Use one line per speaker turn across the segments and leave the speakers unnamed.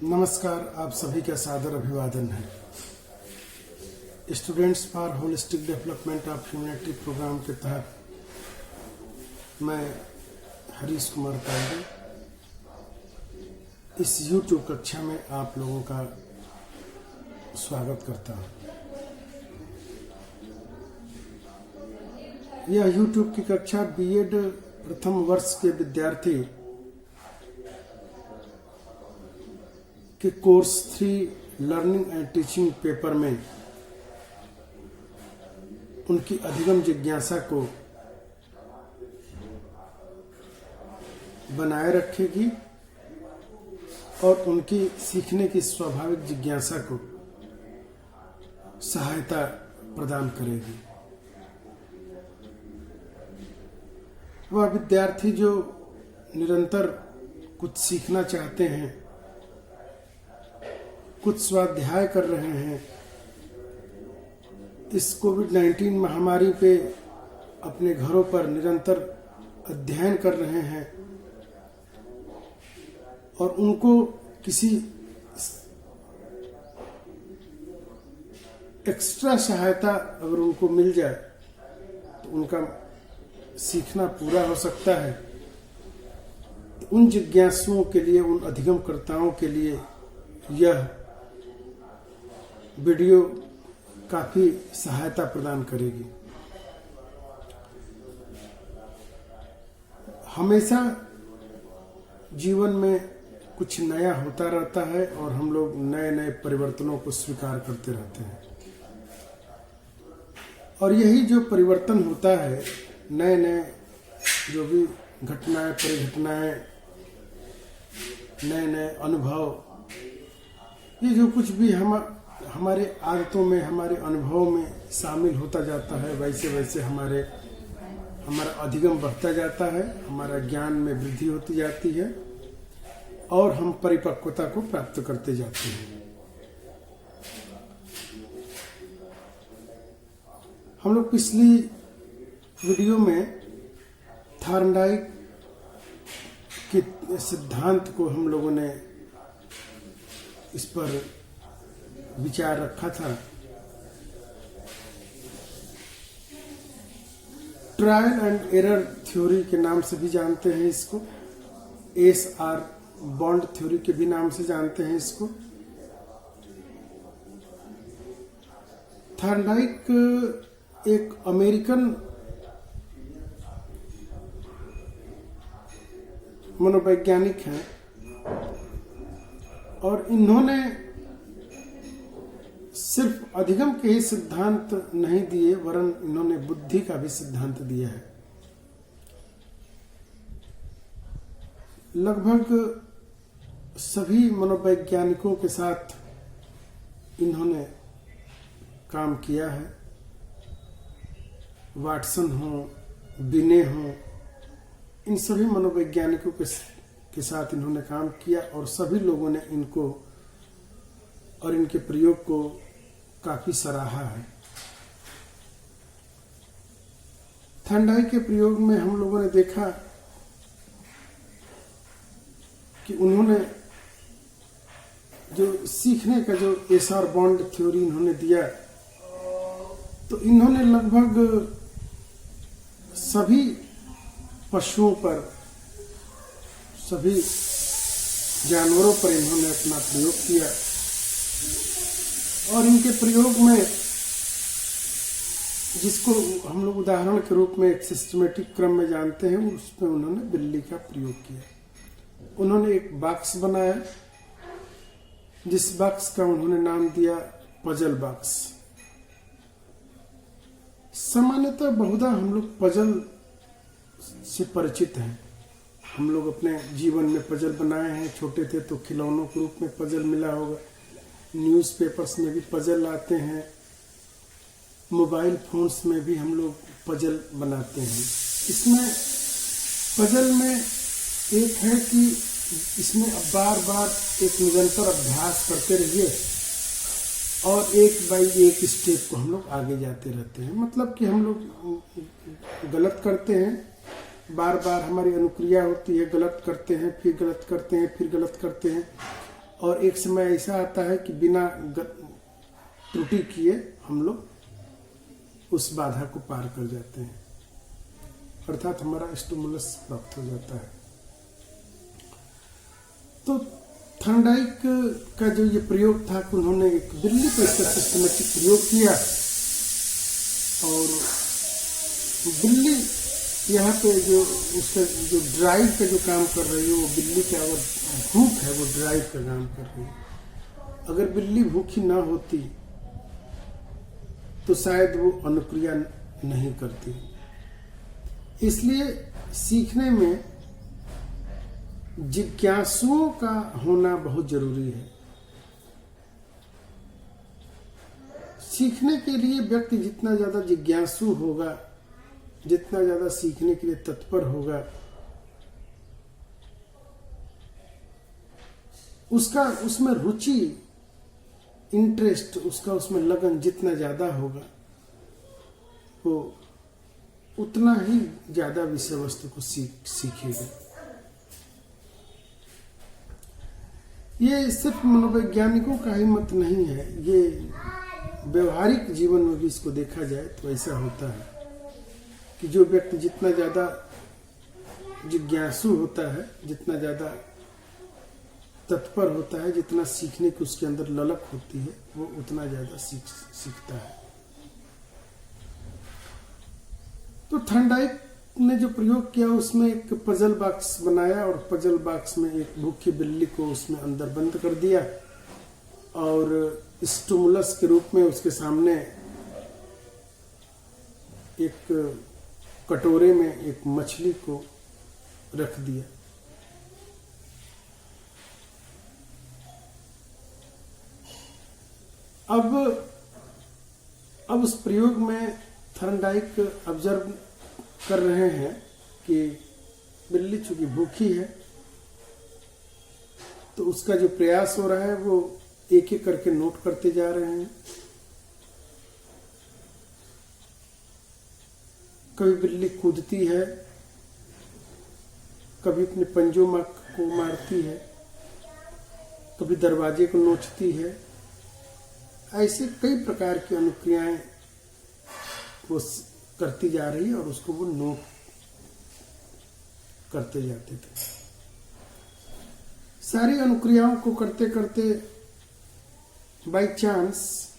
नमस्कार, आप सभी का सादर अभिवादन है। Students for holistic development of humanity programme के तहत मैं हरीश कुमार पांडे इस YouTube कक्षा में आप लोगों का स्वागत करता हूँ। यह YouTube की कक्षा बीएड प्रथम वर्ष के विद्यार्थी के course 3 learning and teaching paper में उनकी अधिगम जिज्ञासा को बनाए रखेगी और उनकी सीखने की स्वाभाविक जिज्ञासा को सहायता प्रदान करेगी। वह विद्यार्थी जो निरंतर कुछ सीखना चाहते हैं, कुछ स्वाध्याय कर रहे हैं, इस कोविड-19 महामारी पे अपने घरों पर निरंतर अध्ययन कर रहे हैं और उनको किसी एक्स्ट्रा सहायता अगर उनको मिल जाए तो उनका सीखना पूरा हो सकता है। उन जिज्ञासुओं के लिए, उन अधिगमकर्ताओं के लिए यह वीडियो काफी सहायता प्रदान करेगी। हमेशा जीवन में कुछ नया होता रहता है और हम लोग नए नए परिवर्तनों को स्वीकार करते रहते हैं और यही जो परिवर्तन होता है, नए नए जो भी घटनाएं, परिघटनाएं, नए नए अनुभव, ये जो कुछ भी हमारे आदतों में, हमारे अनुभव में शामिल होता जाता है, वैसे वैसे हमारा अधिगम बढ़ता जाता है, हमारा ज्ञान में वृद्धि होती जाती है और हम परिपक्वता को प्राप्त करते जाते हैं। हम लोग पिछली वीडियो में थॉर्नडाइक के सिद्धांत को हम लोगों ने इस पर विचार रखा था। ट्रायल एंड एरर थ्योरी के नाम से भी जानते हैं इसको, SR बॉन्ड थ्योरी के भी नाम से जानते हैं इसको। थॉर्नडाइक एक अमेरिकन मनोवैज्ञानिक हैं और इन्होंने सिर्फ अधिगम के ही सिद्धांत नहीं दिए, वरन इन्होंने बुद्धि का भी सिद्धांत दिया है। लगभग सभी मनोवैज्ञानिकों के साथ इन्होंने काम किया है। वाटसन हो, बिने हो, इन सभी मनोवैज्ञानिकों के साथ इन्होंने काम किया और सभी लोगों ने इनको और इनके प्रयोग को काफी सराहा है। थॉर्नडाइक के प्रयोग में हम लोगों ने देखा कि उन्होंने जो सीखने का जो SR बॉन्ड थ्योरी इन्होंने दिया, तो इन्होंने लगभग सभी पशुओं पर, सभी जानवरों पर इन्होंने अपना प्रयोग किया और इनके प्रयोग में, जिसको हम लोग उदाहरण के रूप में एक सिस्टमेटिक क्रम में जानते हैं, उसमें उन्होंने बिल्ली का प्रयोग किया। उन्होंने एक बॉक्स बनाया, जिस बॉक्स का उन्होंने नाम दिया पजल बॉक्स। सामान्यतः बहुधा हम लोग पजल से परिचित हैं। हम लोग अपने जीवन में पजल बनाए हैं। छोटे थे तो खिलौनों के रूप में पजल मिला होगा, न्यूज़पेपर्स में भी पजल आते हैं, मोबाइल फोन्स में भी हम लोग पजल बनाते हैं। इसमें पजल में एक है कि इसमें बार बार एक निरंतर अभ्यास करते रहिए और एक बाई एक स्टेप को हम लोग आगे जाते रहते हैं। मतलब कि हम लोग गलत करते हैं, बार बार हमारी अनुक्रिया होती है, गलत करते हैं, फिर गलत करते हैं, फिर गलत करते हैं और एक समय ऐसा आता है कि बिना त्रुटि किए हम लोग उस बाधा को पार कर जाते हैं, अर्थात हमारा स्टिमुलस प्राप्त हो जाता है। तो थॉर्नडाइक का जो ये प्रयोग था कि उन्होंने एक बिल्ली पर इसका सिस्टमेटिक प्रयोग किया, और बिल्ली यहाँ पे जो उसका जो ड्राइव का जो काम कर रही है, वो बिल्ली का अगर भूख है वो ड्राइव का काम कर रही है। अगर बिल्ली भूखी ना होती तो शायद वो अनुक्रिया नहीं करती। इसलिए सीखने में जिज्ञासुओं का होना बहुत जरूरी है। सीखने के लिए व्यक्ति जितना ज्यादा जिज्ञासु होगा, जितना ज्यादा सीखने के लिए तत्पर होगा, उसका उसमें रुचि, इंटरेस्ट, उसका उसमें लगन जितना ज्यादा होगा, वो उतना ही ज्यादा विषय वस्तु को सीखेगा। ये सिर्फ मनोवैज्ञानिकों का ही मत नहीं है, ये व्यवहारिक जीवन में भी इसको देखा जाए तो ऐसा होता है कि जो व्यक्ति जितना ज्यादा जिज्ञासु होता है, जितना ज्यादा तत्पर होता है, जितना सीखने की उसके अंदर ललक होती है, वो उतना ज्यादा सीखता है। तो थॉर्नडाइक ने जो प्रयोग किया उसमें एक पजल बॉक्स बनाया, और पजल बॉक्स में एक भूखी बिल्ली को उसमें अंदर बंद कर दिया, और स्टिमुलस के रूप में उसके सामने एक कटोरे में एक मछली को रख दिया। अब उस प्रयोग में थॉर्नडाइक ऑब्जर्व कर रहे हैं कि बिल्ली चूंकि भूखी है, तो उसका जो प्रयास हो रहा है वो एक एक करके नोट करते जा रहे हैं। कभी बिल्ली कूदती है, कभी अपने पंजों को मारती है, कभी दरवाजे को नोचती है। ऐसे कई प्रकार की अनुक्रियाएं वो करती जा रही है, और उसको वो नोट करते जाते थे। सारी अनुक्रियाओं को करते करते बाय चांस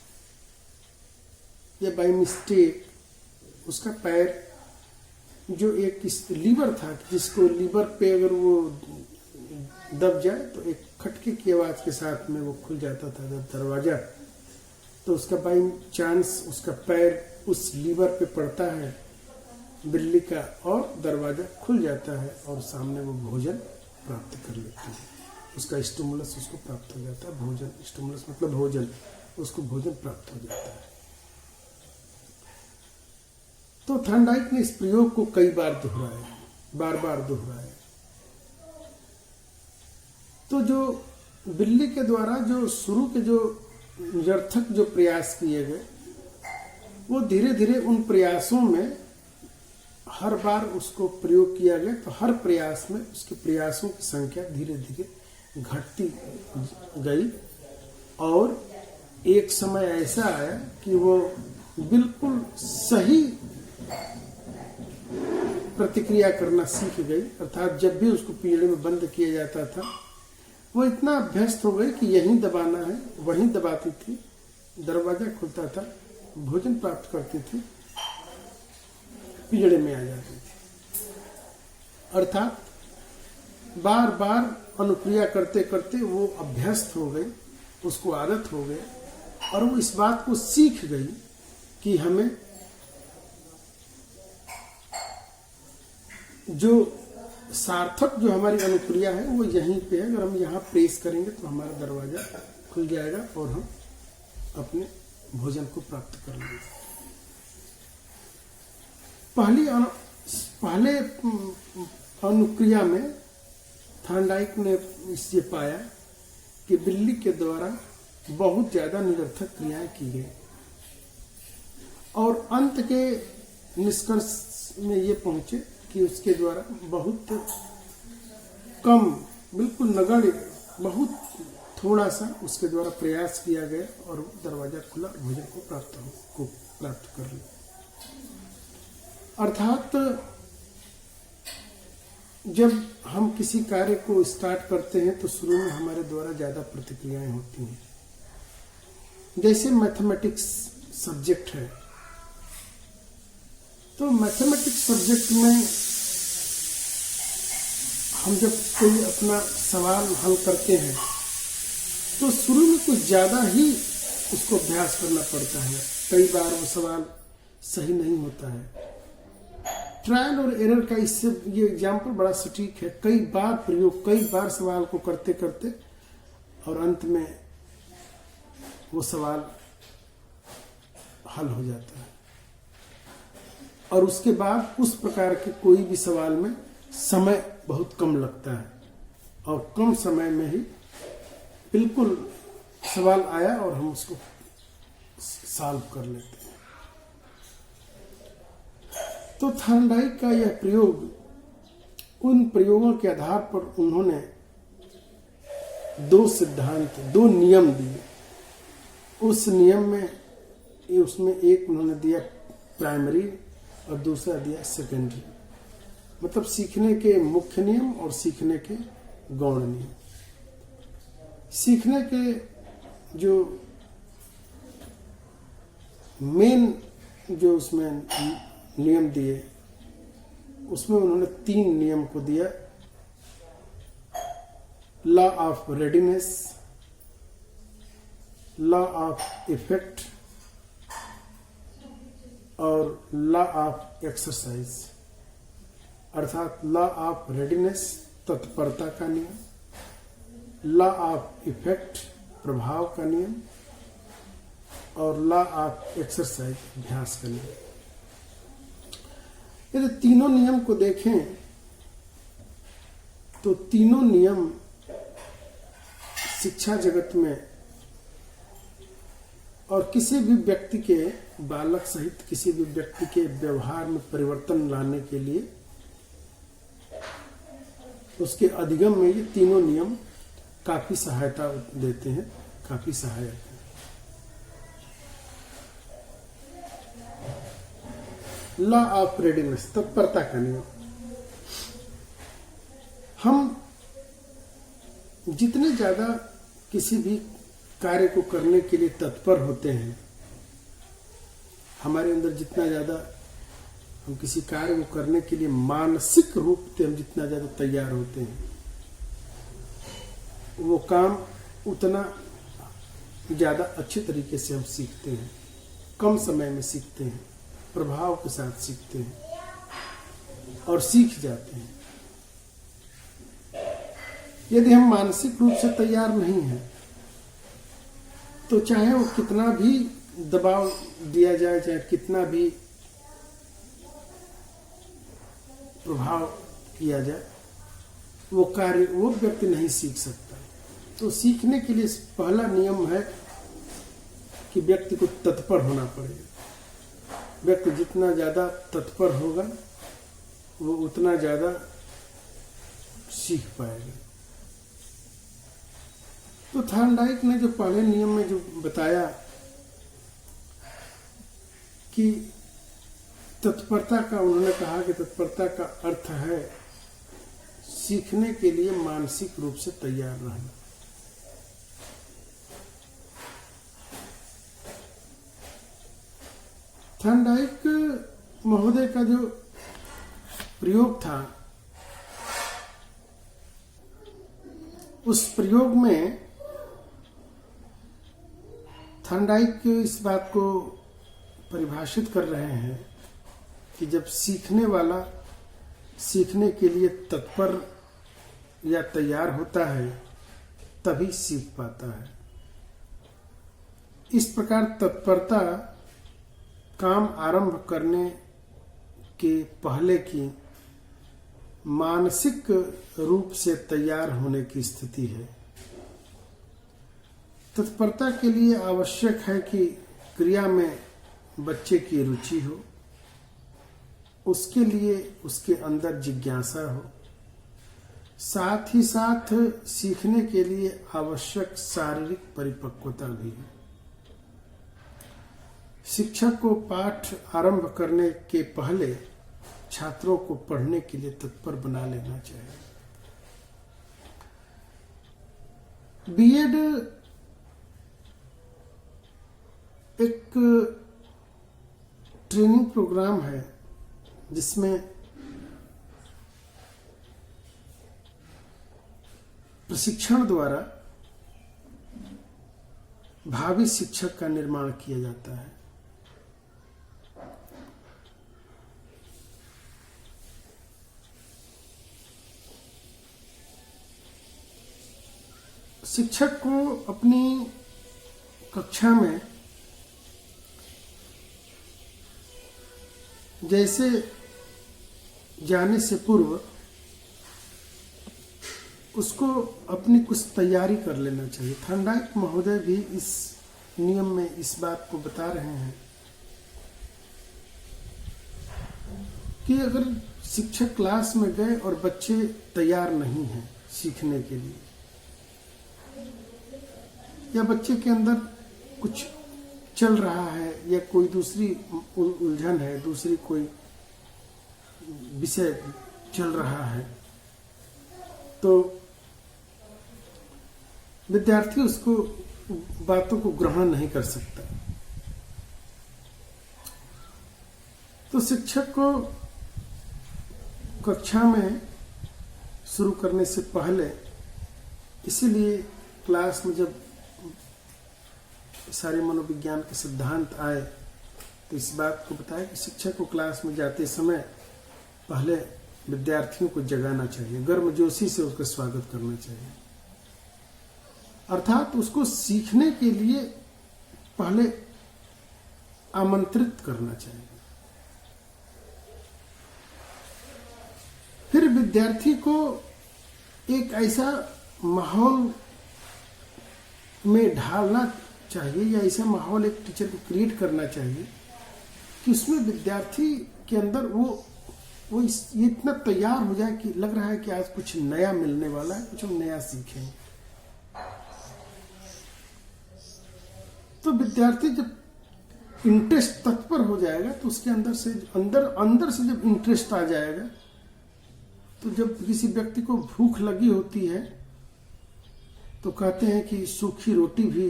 या बाय मिस्टेक उसका पैर, जो एक लीवर था, जिसको लीवर पे अगर वो दब जाए तो एक खटके की आवाज के साथ में वो खुल जाता था जब दरवाजा, तो उसका बाय चांस उसका पैर उस लीवर पे पड़ता है बिल्ली का, और दरवाजा खुल जाता है, और सामने वो भोजन प्राप्त कर लेती है। उसका स्टिमुलस उसको प्राप्त हो जाता है, भोजन, स्टिमुलस मतलब भोजन, उसको भोजन प्राप्त हो जाता है। तो थॉर्नडाइक ने इस प्रयोग को कई बार दोहराया, बार बार दोहराया। तो जो बिल्ली के द्वारा जो शुरू के जो निरर्थक जो प्रयास किए गए, वो धीरे धीरे उन प्रयासों में हर बार उसको प्रयोग किया गया, तो हर प्रयास में उसके प्रयासों की संख्या धीरे धीरे घटती गई, और एक समय ऐसा आया कि वो बिल्कुल सही प्रतिक्रिया करना सीख गई। अर्थात जब भी उसको पिंजरे में बंद किया जाता था, वो इतना अभ्यस्त हो गई कि यहीं दबाना है, वहीं दबाती थी, दरवाजा खुलता था, भोजन प्राप्त करती थी, पिंजरे में आ जाती थी। अर्थात बार बार अनुक्रिया करते करते वो अभ्यस्त हो गई, उसको आदत हो गई, और वो इस बात को सीख गई कि हमें जो सार्थक जो हमारी अनुक्रिया है वो यहीं पे है। अगर हम यहाँ प्रेस करेंगे तो हमारा दरवाजा खुल जाएगा और हम अपने भोजन को प्राप्त कर लेंगे। पहले अनुक्रिया में थॉर्नडाइक ने इससे पाया कि बिल्ली के द्वारा बहुत ज्यादा निरर्थक क्रियाएं की गई, और अंत के निष्कर्ष में ये पहुंचे कि उसके द्वारा बहुत कम, बिल्कुल नगण्य, बहुत थोड़ा सा उसके द्वारा प्रयास किया गया और दरवाजा खुला, भोजन को प्राप्त कर लिया। अर्थात जब हम किसी कार्य को स्टार्ट करते हैं तो शुरू में हमारे द्वारा ज़्यादा प्रतिक्रियाएं होती हैं। जैसे मैथमेटिक्स सब्जेक्ट है, तो मैथमेटिक्स सब्जेक्ट में हम जब कोई अपना सवाल हल करते हैं तो शुरू में कुछ ज़्यादा ही उसको अभ्यास करना पड़ता है। कई बार वो सवाल सही नहीं होता है। ट्रायल और एरर का इससे ये एग्जाम्पल बड़ा सटीक है। कई बार प्रयोग, कई बार सवाल को करते करते और अंत में वो सवाल हल हो जाता है। और उसके बाद उस प्रकार के कोई भी सवाल में समय बहुत कम लगता है और कम समय में ही बिल्कुल सवाल आया और हम उसको सॉल्व कर लेते हैं। तो थॉर्नडाइक का यह प्रयोग, उन प्रयोगों के आधार पर उन्होंने दो सिद्धांत, दो नियम दिए। उस नियम में उसमें एक उन्होंने दिया प्राइमरी और दूसरा दिया सेकेंडरी, मतलब सीखने के मुख्य नियम और सीखने के गौण नियम। सीखने के जो मेन जो उसमें नियम दिए, उसमें उन्होंने 3 नियम को दिया। Law of readiness, law of effect और लॉ ऑफ एक्सरसाइज। अर्थात लॉ ऑफ रेडीनेस तत्परता का नियम, लॉ ऑफ इफेक्ट प्रभाव का नियम और लॉ ऑफ एक्सरसाइज अभ्यास का नियम। यदि तीनों नियम को देखें तो तीनों नियम शिक्षा जगत में और किसी भी व्यक्ति के, बालक सहित किसी भी व्यक्ति के व्यवहार में परिवर्तन लाने के लिए, उसके अधिगम में ये तीनों नियम काफी सहायता देते हैं, काफी सहायक है। लॉ ऑफ रेडीनेस, तत्परता का नियम। हम जितने ज्यादा किसी भी कार्य को करने के लिए तत्पर होते हैं, हमारे अंदर जितना ज्यादा हम किसी कार्य को करने के लिए मानसिक रूप से हम जितना ज्यादा तैयार होते हैं, वो काम उतना ज्यादा अच्छे तरीके से हम सीखते हैं, कम समय में सीखते हैं, प्रभाव के साथ सीखते हैं और सीख जाते हैं। यदि हम मानसिक रूप से तैयार नहीं हैं तो चाहे वो कितना भी दबाव दिया जाए, चाहे कितना भी प्रभाव किया जाए, वो कार्य, वो व्यक्ति नहीं सीख सकता। तो सीखने के लिए पहला नियम है कि व्यक्ति को तत्पर होना पड़ेगा। व्यक्ति जितना ज्यादा तत्पर होगा वो उतना ज्यादा सीख पाएगा। तो थॉर्नडाइक ने जो पहले नियम में जो बताया कि तत्परता का, उन्होंने कहा कि तत्परता का अर्थ है सीखने के लिए मानसिक रूप से तैयार रहना। थॉर्नडाइक महोदय का जो प्रयोग था, उस प्रयोग में थॉर्नडाइक इस बात को परिभाषित कर रहे हैं कि जब सीखने वाला सीखने के लिए तत्पर या तैयार होता है तभी सीख पाता है। इस प्रकार तत्परता काम आरंभ करने के पहले की मानसिक रूप से तैयार होने की स्थिति है। तत्परता के लिए आवश्यक है कि क्रिया में बच्चे की रुचि हो, उसके लिए उसके अंदर जिज्ञासा हो, साथ ही साथ सीखने के लिए आवश्यक शारीरिक परिपक्वता भी है। शिक्षक को पाठ आरंभ करने के पहले छात्रों को पढ़ने के लिए तत्पर बना लेना चाहिए। बीएड एक ट्रेनिंग प्रोग्राम है जिसमें प्रशिक्षण द्वारा भावी शिक्षक का निर्माण किया जाता है। शिक्षक को अपनी कक्षा में जैसे जाने से पूर्व उसको अपनी कुछ तैयारी कर लेना चाहिए। थर्नडाइक महोदय भी इस नियम में इस बात को बता रहे हैं कि अगर शिक्षक क्लास में गए और बच्चे तैयार नहीं हैं सीखने के लिए, या बच्चे के अंदर कुछ चल रहा है या कोई दूसरी उलझन है, दूसरी कोई विषय चल रहा है, तो विद्यार्थी उसको बातों को ग्रहण नहीं कर सकता। तो शिक्षक को कक्षा में शुरू करने से पहले, इसीलिए क्लास में जब सारे मनोविज्ञान के सिद्धांत आए तो इस बात को बताया कि शिक्षक को क्लास में जाते समय पहले विद्यार्थियों को जगाना चाहिए, गर्मजोशी से उसका स्वागत करना चाहिए, अर्थात उसको सीखने के लिए पहले आमंत्रित करना चाहिए। फिर विद्यार्थी को एक ऐसा माहौल में ढालना चाहिए या ऐसा माहौल एक टीचर को क्रिएट करना चाहिए कि उसमें विद्यार्थी के अंदर वो ये इतना तैयार हो जाए कि लग रहा है कि आज कुछ नया मिलने वाला है, कुछ हम नया सीखें। तो विद्यार्थी जब इंटरेस्ट तत्पर हो जाएगा तो उसके अंदर से जब इंटरेस्ट आ जाएगा, तो जब किसी व्यक्ति को भूख लगी होती है तो कहते हैं कि सूखी रोटी भी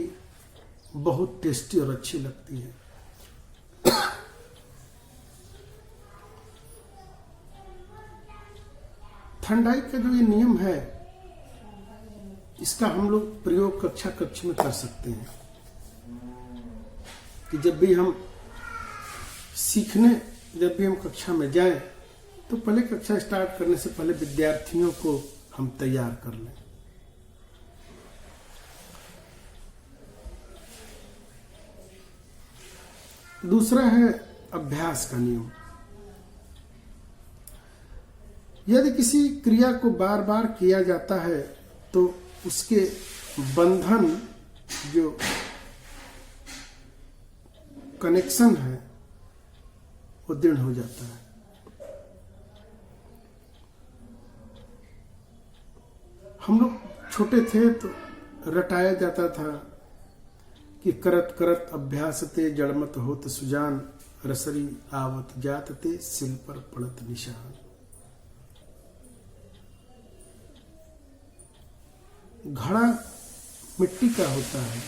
बहुत टेस्टी और अच्छी लगती है। थर्नडाइक का जो ये नियम है, इसका हम लोग प्रयोग कक्षा में कर सकते हैं कि जब भी हम कक्षा में जाएं तो पहले कक्षा स्टार्ट करने से पहले विद्यार्थियों को हम तैयार कर लें। दूसरा है अभ्यास का नियम। यदि किसी क्रिया को बार बार किया जाता है तो उसके बंधन, जो कनेक्शन है, वो दृढ़ हो जाता है। हम लोग छोटे थे तो रटाया जाता था कि करत करत अभ्यासते जड़मत होत सुजान, रसरी आवत जातते सिल पर पड़त निशान। घड़ा मिट्टी का होता है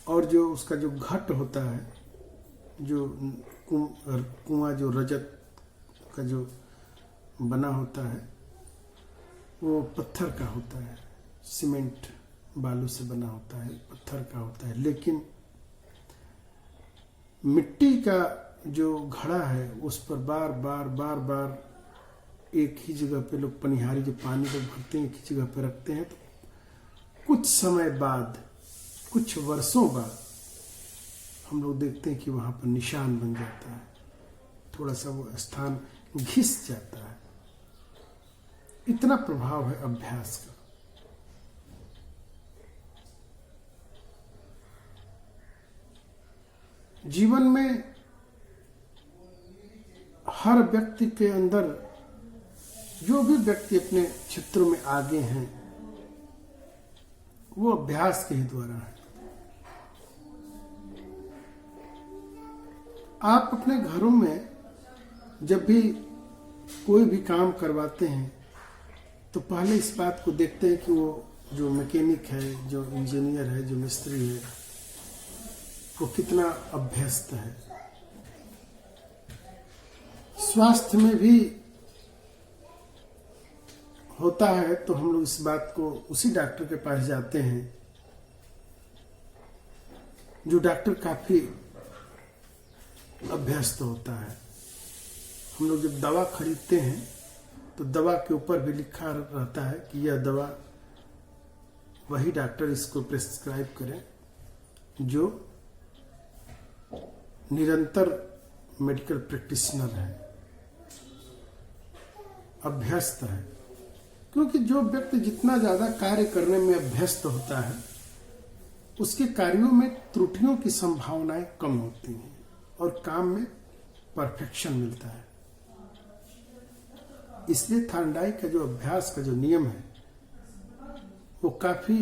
और जो उसका जो घट होता है, जो कुआं जो रजत का जो बना होता है, वो पत्थर का होता है, सीमेंट बालू से बना होता है, पत्थर का होता है। लेकिन मिट्टी का जो घड़ा है उस पर बार बार एक ही जगह पे लोग पनिहारी जो पानी को भरते हैं एक ही जगह पे रखते हैं, तो कुछ समय बाद, कुछ वर्षों बाद हम लोग देखते हैं कि वहां पर निशान बन जाता है, थोड़ा सा वो स्थान घिस जाता है। इतना प्रभाव है अभ्यास का। जीवन में हर व्यक्ति के अंदर जो भी व्यक्ति अपने क्षेत्रों में आगे हैं वो अभ्यास के ही द्वारा है। आप अपने घरों में जब भी कोई भी काम करवाते हैं तो पहले इस बात को देखते हैं कि वो जो मैकेनिक है, जो इंजीनियर है, जो मिस्त्री है, वो कितना अभ्यस्त है। स्वास्थ्य में भी होता है तो हम लोग इस बात को उसी डॉक्टर के पास जाते हैं जो डॉक्टर काफी अभ्यस्त होता है। हम लोग जब दवा खरीदते हैं तो दवा के ऊपर भी लिखा रहता है कि यह दवा वही डॉक्टर इसको प्रिस्क्राइब करें जो निरंतर मेडिकल प्रैक्टिशनर है, अभ्यस्त है। क्योंकि जो व्यक्ति जितना ज्यादा कार्य करने में अभ्यस्त होता है उसके कार्यों में त्रुटियों की संभावनाएं कम होती हैं और काम में परफेक्शन मिलता है। इसलिए थांडाई का जो अभ्यास का जो नियम है वो काफी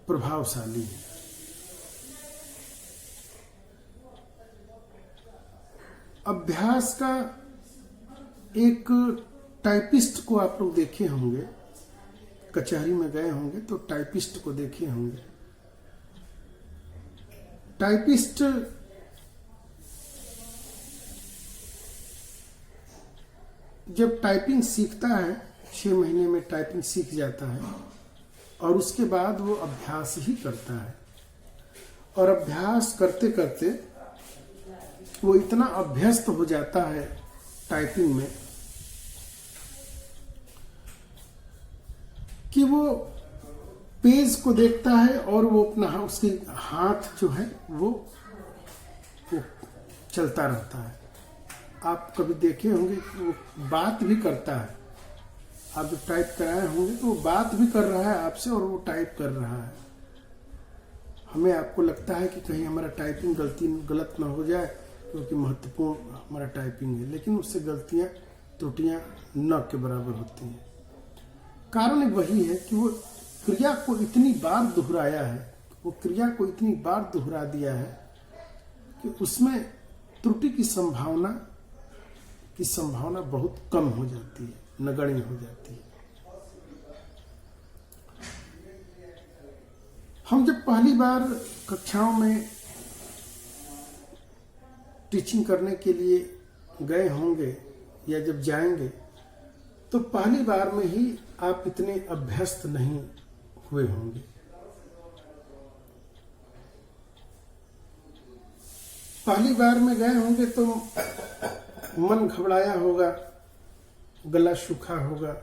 प्रभावशाली है। अभ्यास का एक टाइपिस्ट को आप लोग देखे होंगे, कचहरी में गए होंगे तो टाइपिस्ट को देखे होंगे। टाइपिस्ट जब टाइपिंग सीखता है 6 महीने में टाइपिंग सीख जाता है और उसके बाद वो अभ्यास ही करता है और अभ्यास करते करते वो इतना अभ्यस्त हो जाता है टाइपिंग में कि वो पेज को देखता है और वो अपना उसके हाथ जो है वो चलता रहता है। आप कभी देखे होंगे कि वो बात भी करता है। आप जब टाइप कराए होंगे तो वो बात भी कर रहा है आपसे और वो टाइप कर रहा है। हमें आपको लगता है कि कहीं हमारा टाइपिंग गलत ना हो जाए क्योंकि महत्वपूर्ण हमारा टाइपिंग है, लेकिन उससे गलतियां त्रुटियां न के बराबर होती हैं। कारण वही है कि वो क्रिया को इतनी बार दोहराया है, वो क्रिया को इतनी बार दोहरा दिया है कि उसमें त्रुटि की संभावना बहुत कम हो जाती है, नगण्य हो जाती है। हम जब पहली बार कक्षाओं में टीचिंग करने के लिए गए होंगे या जब जाएंगे तो पहली बार में ही आप इतने अभ्यस्त नहीं हुए होंगे। पहली बार में गए होंगे तो मन घबराया होगा, गला सूखा होगा।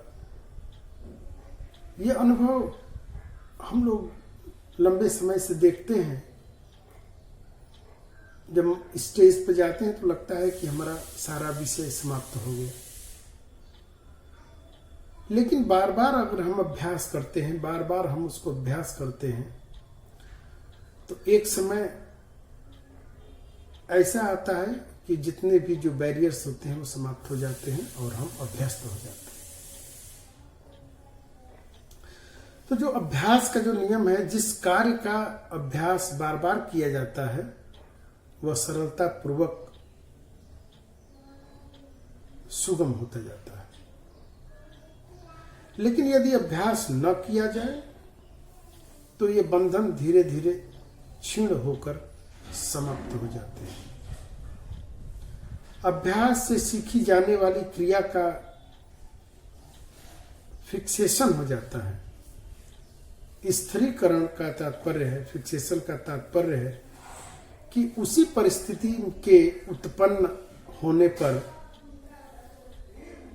ये अनुभव हम लोग लंबे समय से देखते हैं। जब स्टेज पे जाते हैं तो लगता है कि हमारा सारा विषय समाप्त हो गया। लेकिन बार बार अगर हम अभ्यास करते हैं, बार बार हम उसको अभ्यास करते हैं तो एक समय ऐसा आता है कि जितने भी जो बैरियर्स होते हैं वो समाप्त हो जाते हैं और हम अभ्यस्त हो जाते हैं। तो जो अभ्यास का जो नियम है, जिस कार्य का अभ्यास बार बार किया जाता है वह सरलता पूर्वक सुगम होता जाता है। लेकिन यदि अभ्यास न किया जाए तो ये बंधन धीरे धीरे क्षीण होकर समाप्त हो जाते हैं। अभ्यास से सीखी जाने वाली क्रिया का फिक्सेशन हो जाता है। स्थिरीकरण का तात्पर्य है, फिक्सेशन का तात्पर्य है कि उसी परिस्थिति के उत्पन्न होने पर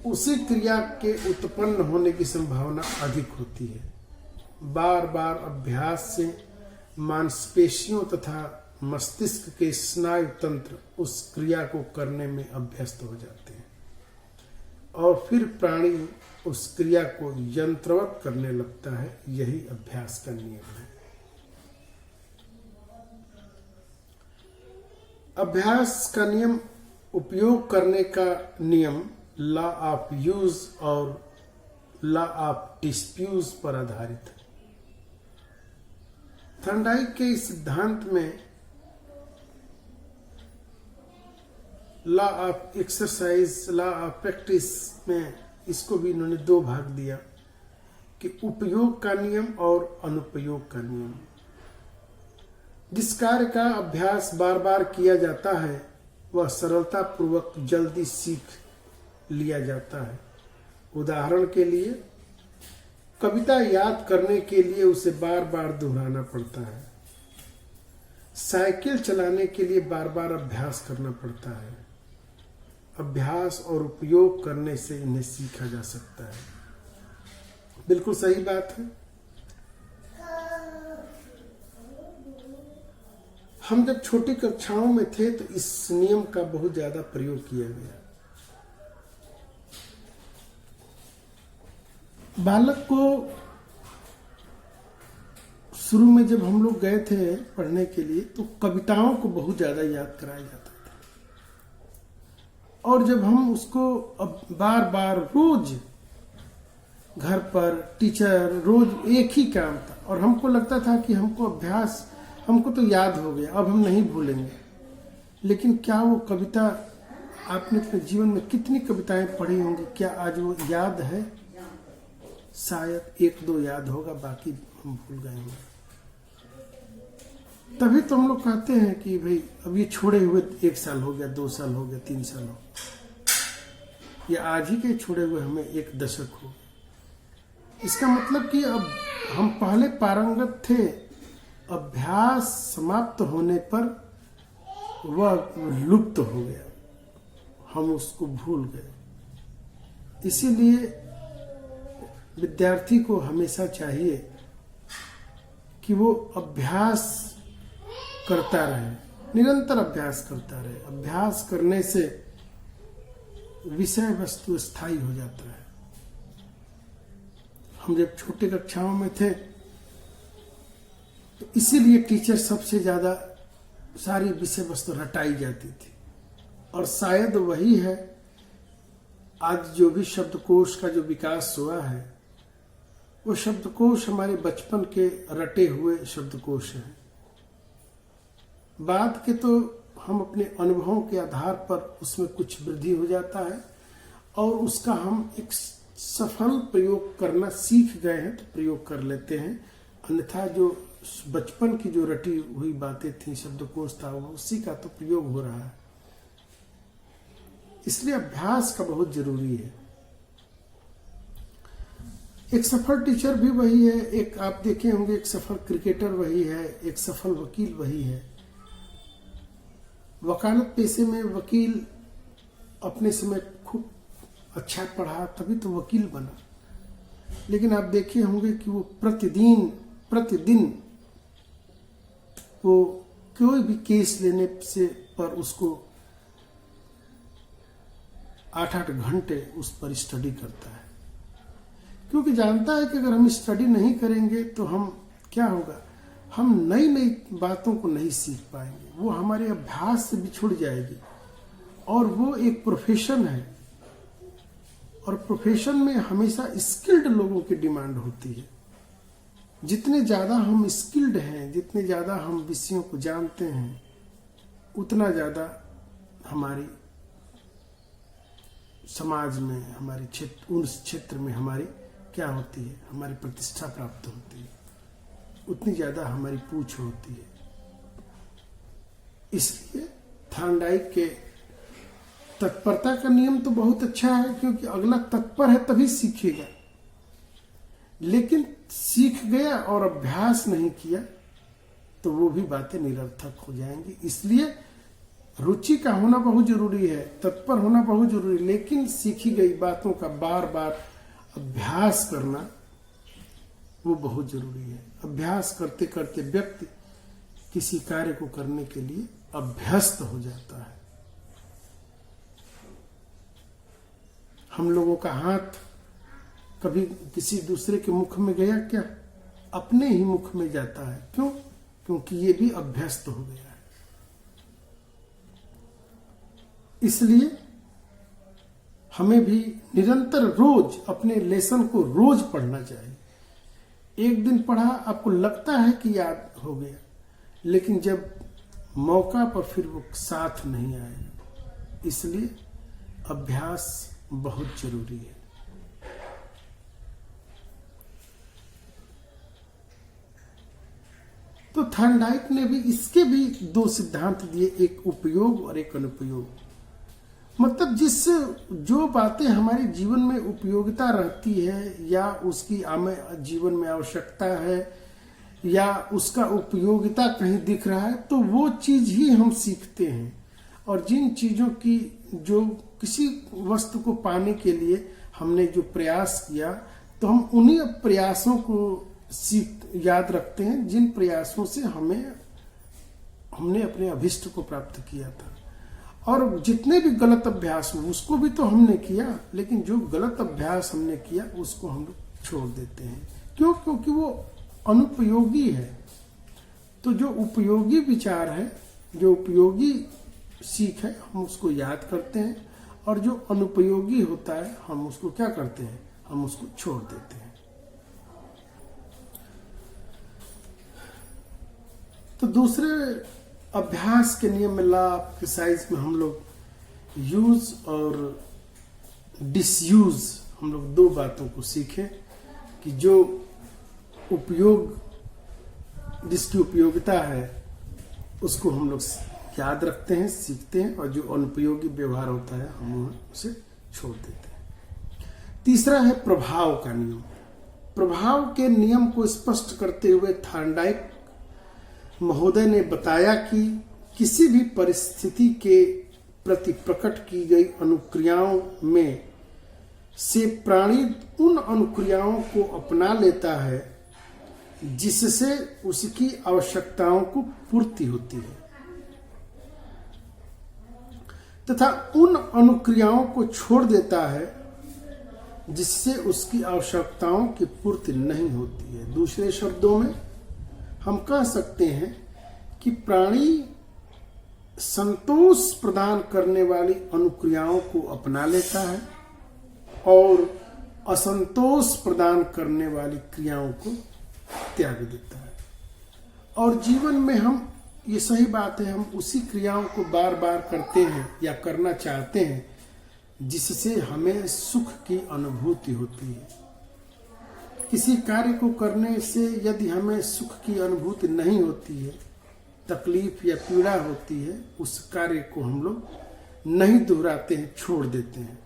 उसी क्रिया के उत्पन्न होने की संभावना अधिक होती है। बार बार अभ्यास से मांसपेशियों तथा मस्तिष्क के स्नायु तंत्र उस क्रिया को करने में अभ्यस्त हो जाते हैं और फिर प्राणी उस क्रिया को यंत्रवत करने लगता है। यही अभ्यास का नियम है। अभ्यास का नियम, उपयोग करने का नियम लॉ ऑफ यूज और लॉ ऑफ डिस्प्यूज पर आधारित है। थॉर्नडाइक के इस सिद्धांत में law of exercise, law of practice में इसको भी इन्होंने दो भाग दिया कि उपयोग का नियम और अनुपयोग का नियम। जिस कार्य का अभ्यास बार बार किया जाता है वह सरलता पूर्वक जल्दी सीख लिया जाता है। उदाहरण के लिए कविता याद करने के लिए उसे बार बार दोहराना पड़ता है। साइकिल चलाने के लिए बार बार अभ्यास करना पड़ता है। अभ्यास और उपयोग करने से इन्हें सीखा जा सकता है। बिल्कुल सही बात है। हम जब छोटी कक्षाओं में थे तो इस नियम का बहुत ज्यादा प्रयोग किया गया। बालक को शुरू में जब हम लोग गए थे पढ़ने के लिए तो कविताओं को बहुत ज्यादा याद कराया जाता था, और जब हम उसको अब बार बार रोज घर पर टीचर रोज एक ही काम था और हमको लगता था कि हमको अभ्यास, हमको तो याद हो गया, अब हम नहीं भूलेंगे। लेकिन क्या वो कविता आपने अपने जीवन में कितनी कविताएं पढ़ी होंगी, क्या आज वो याद है? शायद एक दो याद होगा, बाकी हम भूल गए होंगे। तभी तो हम लोग कहते हैं कि भाई अब ये छोड़े हुए 1 साल हो गया, 2 साल हो गया, 3 साल हो गया, या आज ही के छोड़े हुए हमें 1 दशक हो गया। इसका मतलब कि अब हम पहले पारंगत थे, अभ्यास समाप्त होने पर वह लुप्त हो गया, हम उसको भूल गए। इसीलिए विद्यार्थी को हमेशा चाहिए कि वो अभ्यास करता रहे, निरंतर अभ्यास करता रहे। अभ्यास करने से विषय वस्तु स्थायी हो जाता है। हम जब छोटी कक्षाओं में थे तो इसीलिए टीचर सबसे ज्यादा सारी विषय वस्तु रटाई जाती थी, और शायद वही है आज जो भी शब्दकोश का जो विकास हुआ है, वो शब्दकोश हमारे बचपन के रटे हुए शब्दकोश हैं। बाद के तो हम अपने अनुभवों के आधार पर उसमें कुछ वृद्धि हो जाता है और उसका हम एक सफल प्रयोग करना सीख गए हैं तो प्रयोग कर लेते हैं। अन्यथा जो बचपन की जो रटी हुई बातें थी, शब्दकोश था, वो उसी का तो प्रयोग हो रहा है। इसलिए अभ्यास का बहुत जरूरी है। एक सफल टीचर भी वही है, एक आप देखे होंगे एक सफल क्रिकेटर वही है, एक सफल वकील वही है। वकालत पेशे में वकील अपने समय खूब अच्छा पढ़ा तभी तो वकील बना, लेकिन आप देखे होंगे कि वो प्रतिदिन वो कोई भी केस लेने से पर उसको 8-8 घंटे उस पर स्टडी करता है, क्योंकि जानता है कि अगर हम स्टडी नहीं करेंगे तो हम क्या होगा, हम नई नई बातों को नहीं सीख पाएंगे, वो हमारे अभ्यास से बिछुड़ जाएगी। और वो एक प्रोफेशन है, और प्रोफेशन में हमेशा स्किल्ड लोगों की डिमांड होती है। जितने ज्यादा हम स्किल्ड हैं, जितने ज्यादा हम विषयों को जानते हैं, उतना ज्यादा हमारी समाज में, हमारे क्षेत्र, उस क्षेत्र में हमारी क्या होती है, हमारी प्रतिष्ठा प्राप्त होती है, उतनी ज्यादा हमारी पूछ होती है। इसलिए थॉर्नडाइक के तत्परता का नियम तो बहुत अच्छा है, क्योंकि अगला तत्पर है तभी सीखेगा। लेकिन सीख गया और अभ्यास नहीं किया तो वो भी बातें निरर्थक हो जाएंगी। इसलिए रुचि का होना बहुत जरूरी है, तत्पर होना बहुत जरूरी है, लेकिन सीखी गई बातों का बार बार अभ्यास करना वो बहुत जरूरी है। अभ्यास करते करते व्यक्ति किसी कार्य को करने के लिए अभ्यस्त हो जाता है। हम लोगों का हाथ कभी किसी दूसरे के मुख में गया क्या? अपने ही मुख में जाता है। क्यों? क्योंकि ये भी अभ्यस्त हो गया है। इसलिए हमें भी निरंतर रोज अपने लेसन को रोज पढ़ना चाहिए। एक दिन पढ़ा, आपको लगता है कि याद हो गया, लेकिन जब मौका पर फिर वो साथ नहीं आएगा। इसलिए अभ्यास बहुत जरूरी है। तो थॉर्नडाइक ने भी इसके भी दो सिद्धांत दिए, एक उपयोग और एक अनुपयोग। मतलब जो बातें हमारे जीवन में उपयोगिता रहती है या उसकी हमें जीवन में आवश्यकता है या उसका उपयोगिता कहीं दिख रहा है, तो वो चीज ही हम सीखते हैं। और जिन चीजों की जो किसी वस्तु को पाने के लिए हमने जो प्रयास किया, तो हम उन्हीं प्रयासों को याद रखते हैं जिन प्रयासों से हमने अपने अभिष्ट को प्राप्त किया था। और जितने भी गलत अभ्यास हो उसको भी तो हमने किया, लेकिन जो गलत अभ्यास हमने किया उसको हम लोग छोड़ देते हैं। क्यों? क्योंकि वो अनुपयोगी है। तो जो उपयोगी विचार है, जो उपयोगी सीख है, हम उसको याद करते हैं, और जो अनुपयोगी होता है हम उसको क्या करते हैं, हम उसको छोड़ देते हैं। तो दूसरे अभ्यास के नियम में, लॉ ऑफ एक्सरसाइज में, हम लोग यूज और डिसयूज, हम लोग दो बातों को सीखे कि जो उपयोग, जिसकी उपयोगिता है उसको हम लोग याद रखते हैं, सीखते हैं, और जो अनुपयोगी व्यवहार होता है हम उसे छोड़ देते हैं। तीसरा है प्रभाव का नियम। प्रभाव के नियम को स्पष्ट करते हुए थॉर्नडाइक महोदय ने बताया कि किसी भी परिस्थिति के प्रति प्रकट की गई अनुक्रियाओं में से प्राणी उन अनुक्रियाओं को अपना लेता है जिससे उसकी आवश्यकताओं को पूर्ति होती है, तथा उन अनुक्रियाओं को छोड़ देता है जिससे उसकी आवश्यकताओं की पूर्ति नहीं होती है। दूसरे शब्दों में हम कह सकते हैं कि प्राणी संतोष प्रदान करने वाली अनुक्रियाओं को अपना लेता है और असंतोष प्रदान करने वाली क्रियाओं को त्याग देता है। और जीवन में हम, ये सही बात है, हम उसी क्रियाओं को बार बार करते हैं या करना चाहते हैं जिससे हमें सुख की अनुभूति होती है। किसी कार्य को करने से यदि हमें सुख की अनुभूति नहीं होती है, तकलीफ या पीड़ा होती है, उस कार्य को हम लोग नहीं दोहराते हैं, छोड़ देते हैं।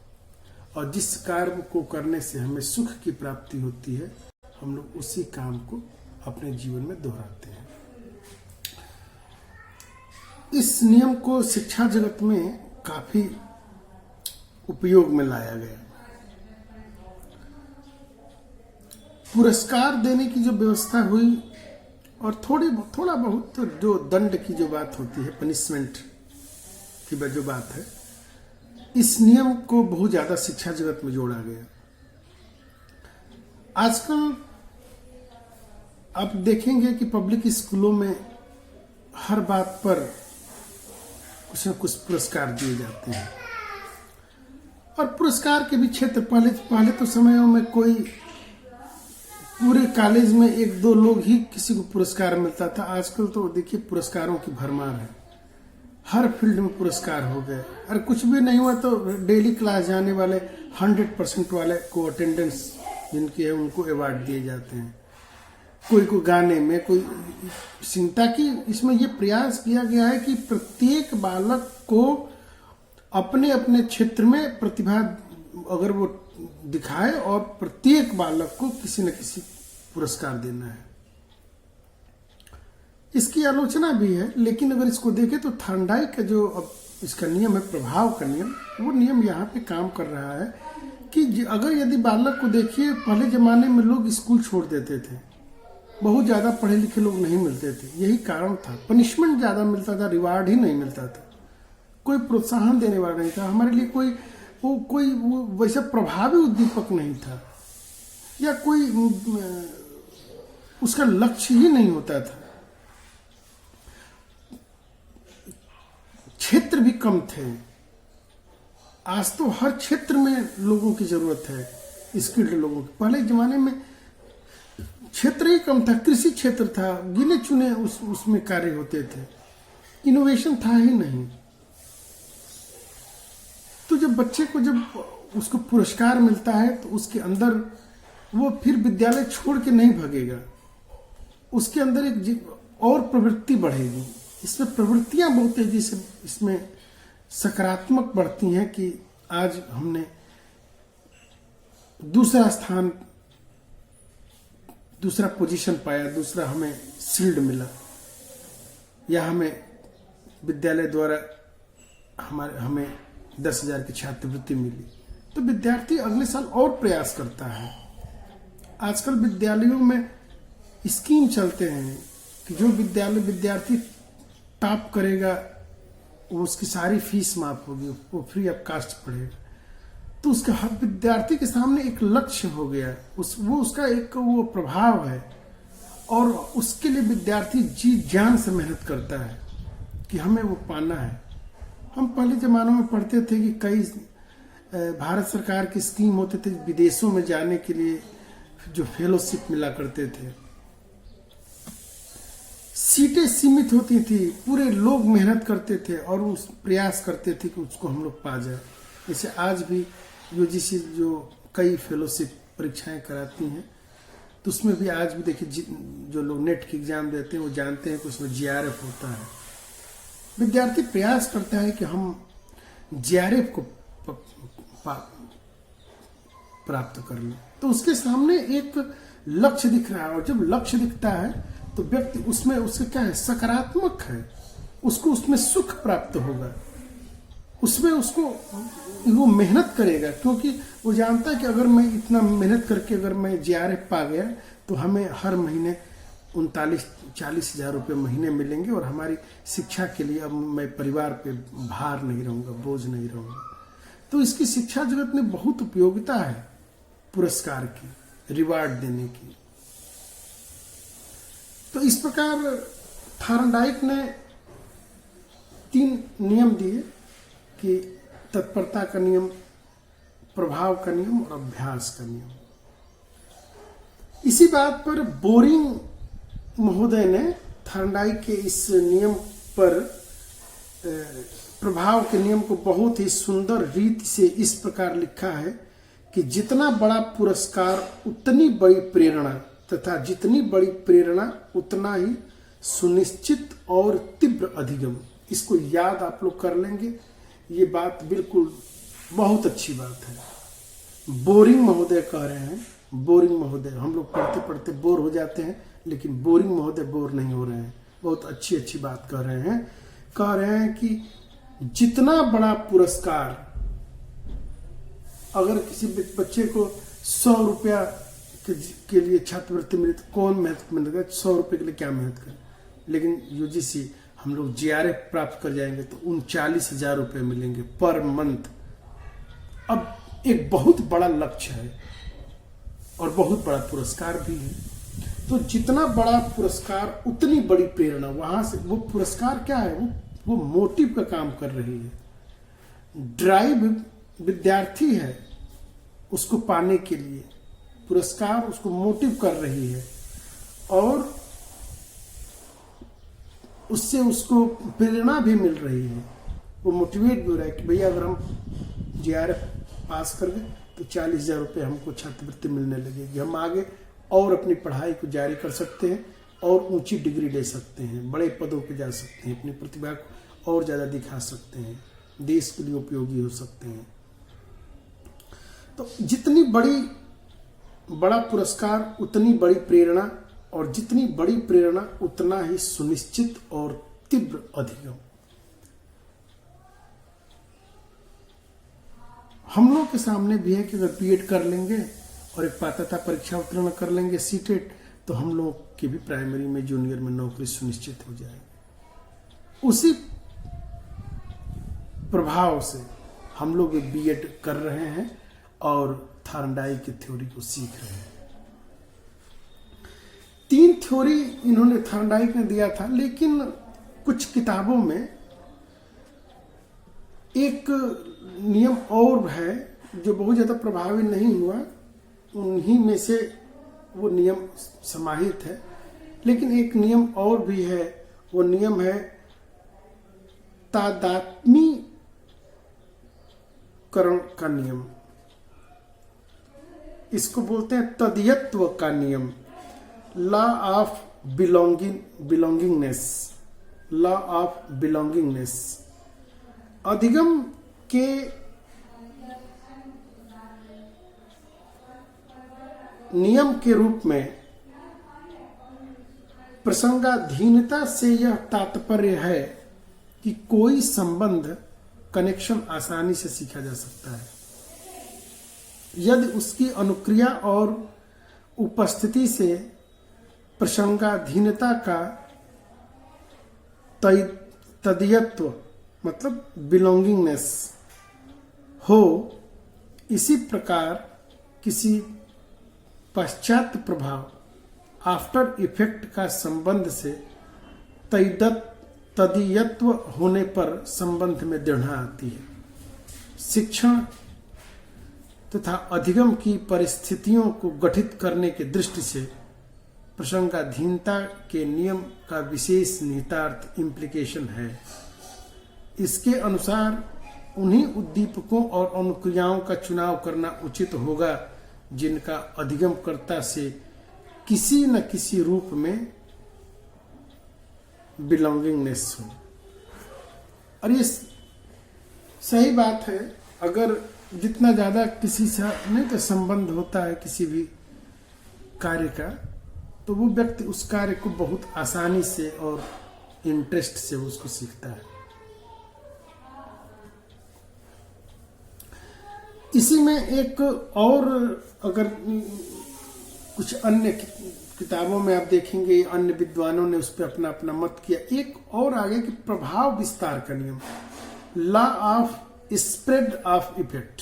और जिस कार्य को करने से हमें सुख की प्राप्ति होती है, हम लोग उसी काम को अपने जीवन में दोहराते हैं। इस नियम को शिक्षा जगत में काफी उपयोग में लाया गया। पुरस्कार देने की जो व्यवस्था हुई और थोड़ा बहुत जो दंड की जो बात होती है, पनिशमेंट की जो बात है, इस नियम को बहुत ज्यादा शिक्षा जगत में जोड़ा गया। आजकल आप देखेंगे कि पब्लिक स्कूलों में हर बात पर कुछ न कुछ पुरस्कार दिए जाते हैं। और पुरस्कार के भी क्षेत्र, पहले तो समयों में कोई पूरे कॉलेज में एक दो लोग ही किसी को पुरस्कार मिलता था। आजकल तो देखिए पुरस्कारों की भरमार है, हर फील्ड में पुरस्कार हो गए। अरे कुछ भी नहीं हुआ तो डेली क्लास जाने वाले 100% वाले को अटेंडेंस जिनकी है उनको अवार्ड दिए जाते हैं। कोई को गाने में, कोई चिंता की, इसमें यह प्रयास किया गया है कि प्रत्येक बालक को अपने अपने क्षेत्र में प्रतिभा अगर वो दिखाए और प्रत्येक बालक को किसी न किसी पुरस्कार देना है। इसकी आलोचना भी है, लेकिन अगर इसको देखें तो थॉर्नडाइक का जो अब इसका नियम है, प्रभाव का नियम, वो नियम यहाँ पे काम कर रहा है कि अगर यदि बालक को देखिए, पहले जमाने में लोग स्कूल छोड़ देते थे, बहुत ज्यादा पढ़े लिखे लोग नहीं मिलते थे। यही कारण था, पनिशमेंट ज्यादा मिलता था, रिवार्ड ही नहीं मिलता था, कोई प्रोत्साहन देने वाला नहीं था। हमारे लिए कोई वैसा प्रभावी उद्दीपक नहीं था, या कोई उसका लक्ष्य ही नहीं होता था। क्षेत्र भी कम थे। आज तो हर क्षेत्र में लोगों की जरूरत है, स्किल्ड लोगों की। पहले जमाने में क्षेत्र ही कम था, कृषि क्षेत्र था, गिने चुने उसमें कार्य होते थे, इनोवेशन था ही नहीं। तो जब बच्चे को जब उसको पुरस्कार मिलता है तो उसके अंदर वो फिर विद्यालय छोड़ के नहीं भागेगा, उसके अंदर एक और प्रवृत्ति बढ़ेगी। इसमें प्रवृत्तियां बहुत तेजी से इसमें सकारात्मक बढ़ती हैं कि आज हमने दूसरा स्थान, दूसरा पोजीशन पाया, दूसरा हमें शील्ड मिला, या हमें विद्यालय द्वारा हमें 10,000 की छात्रवृत्ति मिली। तो विद्यार्थी अगले साल और प्रयास करता है। आजकल विद्यालयों में स्कीम चलते हैं कि जो विद्यार्थी टॉप करेगा वो उसकी सारी फीस माफ होगी, वो फ्री ऑफ कास्ट पढ़ेगा। तो उसका हर विद्यार्थी के सामने एक लक्ष्य हो गया, वो उसका एक वो प्रभाव है, और उसके लिए विद्यार्थी जी जान से मेहनत करता है कि हमें वो पाना है। हम पहले जमानों में पढ़ते थे कि कई भारत सरकार की स्कीम होते थे विदेशों में जाने के लिए, जो फेलोशिप मिला करते थे। सीटें सीमित होती थी, पूरे लोग मेहनत करते थे और उस प्रयास करते थे कि उसको हम लोग पा जाए। जैसे आज भी यूजीसी जो कई फेलोशिप परीक्षाएं कराती हैं, तो उसमें भी आज भी देखिए जो लोग नेट की एग्जाम देते हैं वो जानते हैं कि उसमें जीआरएफ होता है। विद्यार्थी प्रयास करता है कि हम जीआरएफ को प्राप्त कर लें, तो उसके सामने एक लक्ष्य दिख रहा है, और जब लक्ष्य दिखता है तो व्यक्ति उसमें उसके क्या है, सकारात्मक है, उसको उसमें सुख प्राप्त होगा, उसमें उसको वो मेहनत करेगा, क्योंकि वो जानता है कि अगर मैं इतना मेहनत करके अगर मैं जीआरएफ पा गया तो हमें हर महीने 39-40 हजार रुपये महीने मिलेंगे, और हमारी शिक्षा के लिए अब मैं परिवार पे भार नहीं रहूंगा, बोझ नहीं रहूंगा। तो इसकी शिक्षा जगत में बहुत उपयोगिता है पुरस्कार की, रिवार्ड देने की। तो इस प्रकार थार्नडाइक ने 3 नियम दिए कि तत्परता का नियम, प्रभाव का नियम और अभ्यास का नियम। इसी बात पर बोरिंग महोदय ने थार्नडाइक के इस नियम पर, प्रभाव के नियम को बहुत ही सुंदर रीति से इस प्रकार लिखा है कि जितना बड़ा पुरस्कार उतनी बड़ी प्रेरणा, तथा जितनी बड़ी प्रेरणा उतना ही सुनिश्चित और तीव्र अधिगम। इसको याद आप लोग कर लेंगे, ये बात बिल्कुल बहुत अच्छी बात है। बोरिंग महोदय कह रहे हैं, बोरिंग महोदय, हम लोग पढ़ते पढ़ते बोर हो जाते हैं, लेकिन बोरिंग महोदय बोर नहीं हो रहे हैं, बहुत अच्छी अच्छी बात कर रहे हैं। कह रहे हैं कि जितना बड़ा पुरस्कार, अगर किसी बच्चे को 100 रुपया के लिए छात्रवृत्ति मिले तो कौन मेहनत करेगा, 100 रुपये के लिए क्या मेहनत करे। लेकिन यूजीसी हम लोग जीआरएफ प्राप्त कर जाएंगे तो 39,000 रुपये मिलेंगे पर मंथ। अब एक बहुत बड़ा लक्ष्य है और बहुत बड़ा पुरस्कार भी है। तो जितना बड़ा पुरस्कार उतनी बड़ी प्रेरणा, वहां से वो पुरस्कार क्या है, वो मोटिव का काम कर रही है, ड्राइव विद्यार्थी है उसको पाने के लिए, पुरस्कार उसको मोटिव कर रही है, और उससे उसको प्रेरणा भी मिल रही है, वो मोटिवेट भी हो रहा है कि भैया अगर हम जीआरएफ पास कर गए तो 40,000 रुपये हमको छात्रवृत्ति मिलने लगेगी, हम आगे और अपनी पढ़ाई को जारी कर सकते हैं और ऊंची डिग्री ले सकते हैं, बड़े पदों पे जा सकते हैं, अपनी प्रतिभा को और ज़्यादा दिखा सकते हैं, देश के लिए उपयोगी हो सकते हैं। तो जितनी बड़ा पुरस्कार उतनी बड़ी प्रेरणा, और जितनी बड़ी प्रेरणा उतना ही सुनिश्चित और तीव्र अधिगम। हम लोग के सामने भी है कि अगर बीएड कर लेंगे और एक पात्रता परीक्षा उत्तीर्ण कर लेंगे सीटेट, तो हम लोग की भी प्राइमरी में, जूनियर में नौकरी सुनिश्चित हो जाएगी। उसी प्रभाव से हम लोग बीएड कर रहे हैं और थार्नडाइक की थ्योरी को सीख रहे हैं। 3 थ्योरी इन्होंने थार्नडाइक ने दिया था, लेकिन कुछ किताबों में एक नियम और है जो बहुत ज़्यादा प्रभावी नहीं हुआ, उन्हीं में से वो नियम समाहित है। लेकिन एक नियम और भी है, वो नियम है तादात्म्यकरण का नियम। इसको बोलते हैं तदयत्व का नियम, law of belongingness, law of belongingness. अधिगम के नियम के रूप में प्रसंगाधीनता से यह तात्पर्य है कि कोई संबंध, कनेक्शन आसानी से सीखा जा सकता है यदि उसकी अनुक्रिया और उपस्थिति से प्रसंगाधीनता का तदयत्व मतलब बिलोंगिंगनेस हो। इसी प्रकार किसी पश्चात प्रभाव, आफ्टर इफेक्ट का संबंध से तदीयत्व होने पर संबंध में दृढ़ता आती है। शिक्षण तथा अधिगम की परिस्थितियों को गठित करने की दृष्टि से प्रसंगाधीनता के नियम का विशेष निहितार्थ इम्प्लीकेशन है। इसके अनुसार उन्हीं उद्दीपकों और अनुक्रियाओं का चुनाव करना उचित होगा जिनका अधिगमकर्ता से किसी न किसी रूप में बिलोंगिंगनेस हो। और ये सही बात है, अगर जितना ज्यादा किसी से नहीं तो संबंध होता है किसी भी कार्य का, तो वो व्यक्ति उस कार्य को बहुत आसानी से और इंटरेस्ट से उसको सीखता है। इसी में एक और, अगर कुछ अन्य किताबों में आप देखेंगे अन्य विद्वानों ने उस पर अपना अपना मत किया। एक और आगे कि प्रभाव विस्तार का नियम, law of spread of effect.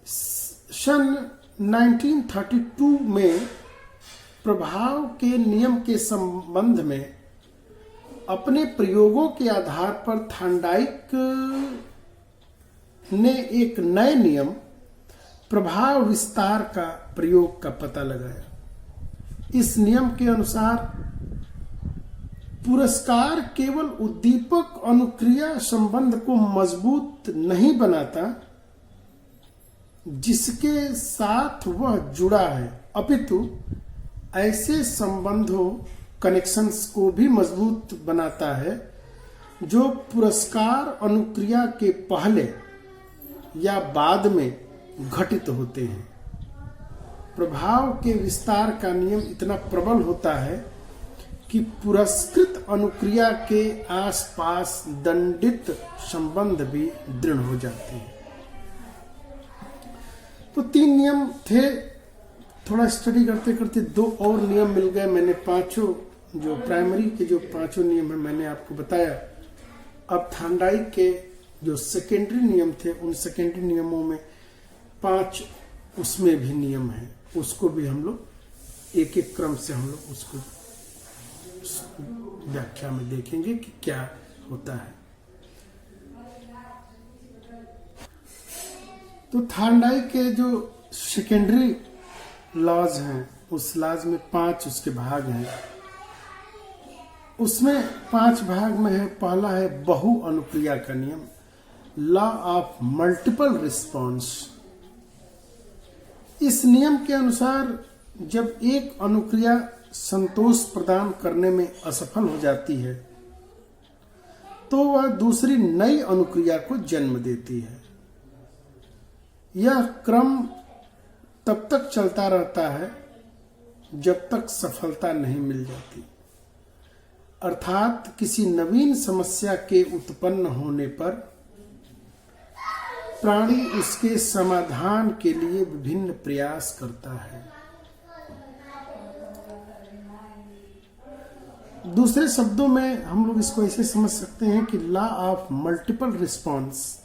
सन 1932 में प्रभाव के नियम के संबंध में अपने प्रयोगों के आधार पर थांडाइक ने एक नए नियम प्रभाव विस्तार का प्रयोग का पता लगाया। इस नियम के अनुसार पुरस्कार केवल उद्दीपक अनुक्रिया संबंध को मजबूत नहीं बनाता जिसके साथ वह जुड़ा है, अपितु ऐसे संबंधों, कनेक्शंस को भी मजबूत बनाता है जो पुरस्कार अनुक्रिया के पहले या बाद में घटित होते हैं। प्रभाव के विस्तार का नियम इतना प्रबल होता है कि पुरस्कृत अनुक्रिया के आसपास दंडित संबंध भी दृढ़ हो जाते हैं। तो 3 नियम थे, थोड़ा स्टडी करते करते 2 और नियम मिल गए। मैंने पांचों जो प्राइमरी के जो 5 नियम है मैंने आपको बताया। अब थांडाइक के जो सेकेंडरी नियम थे, उन सेकेंडरी नियमों में 5 उसमें भी नियम है, उसको भी हम लोग एक एक क्रम से हम लोग उसको व्याख्या में देखेंगे कि क्या होता है। तो थांडाइक के जो सेकेंडरी लॉज हैं, उस लॉज में 5 उसके भाग हैं। उसमें 5 भाग में है, पहला है बहु अनुक्रिया का नियम, लॉ ऑफ मल्टीपल रिस्पॉन्स। इस नियम के अनुसार जब एक अनुक्रिया संतोष प्रदान करने में असफल हो जाती है तो वह दूसरी नई अनुक्रिया को जन्म देती है। यह क्रम तब तक चलता रहता है जब तक सफलता नहीं मिल जाती, अर्थात किसी नवीन समस्या के उत्पन्न होने पर प्राणी उसके समाधान के लिए विभिन्न प्रयास करता है। दूसरे शब्दों में हम लोग इसको ऐसे समझ सकते हैं कि लॉ ऑफ मल्टीपल रिस्पॉन्स,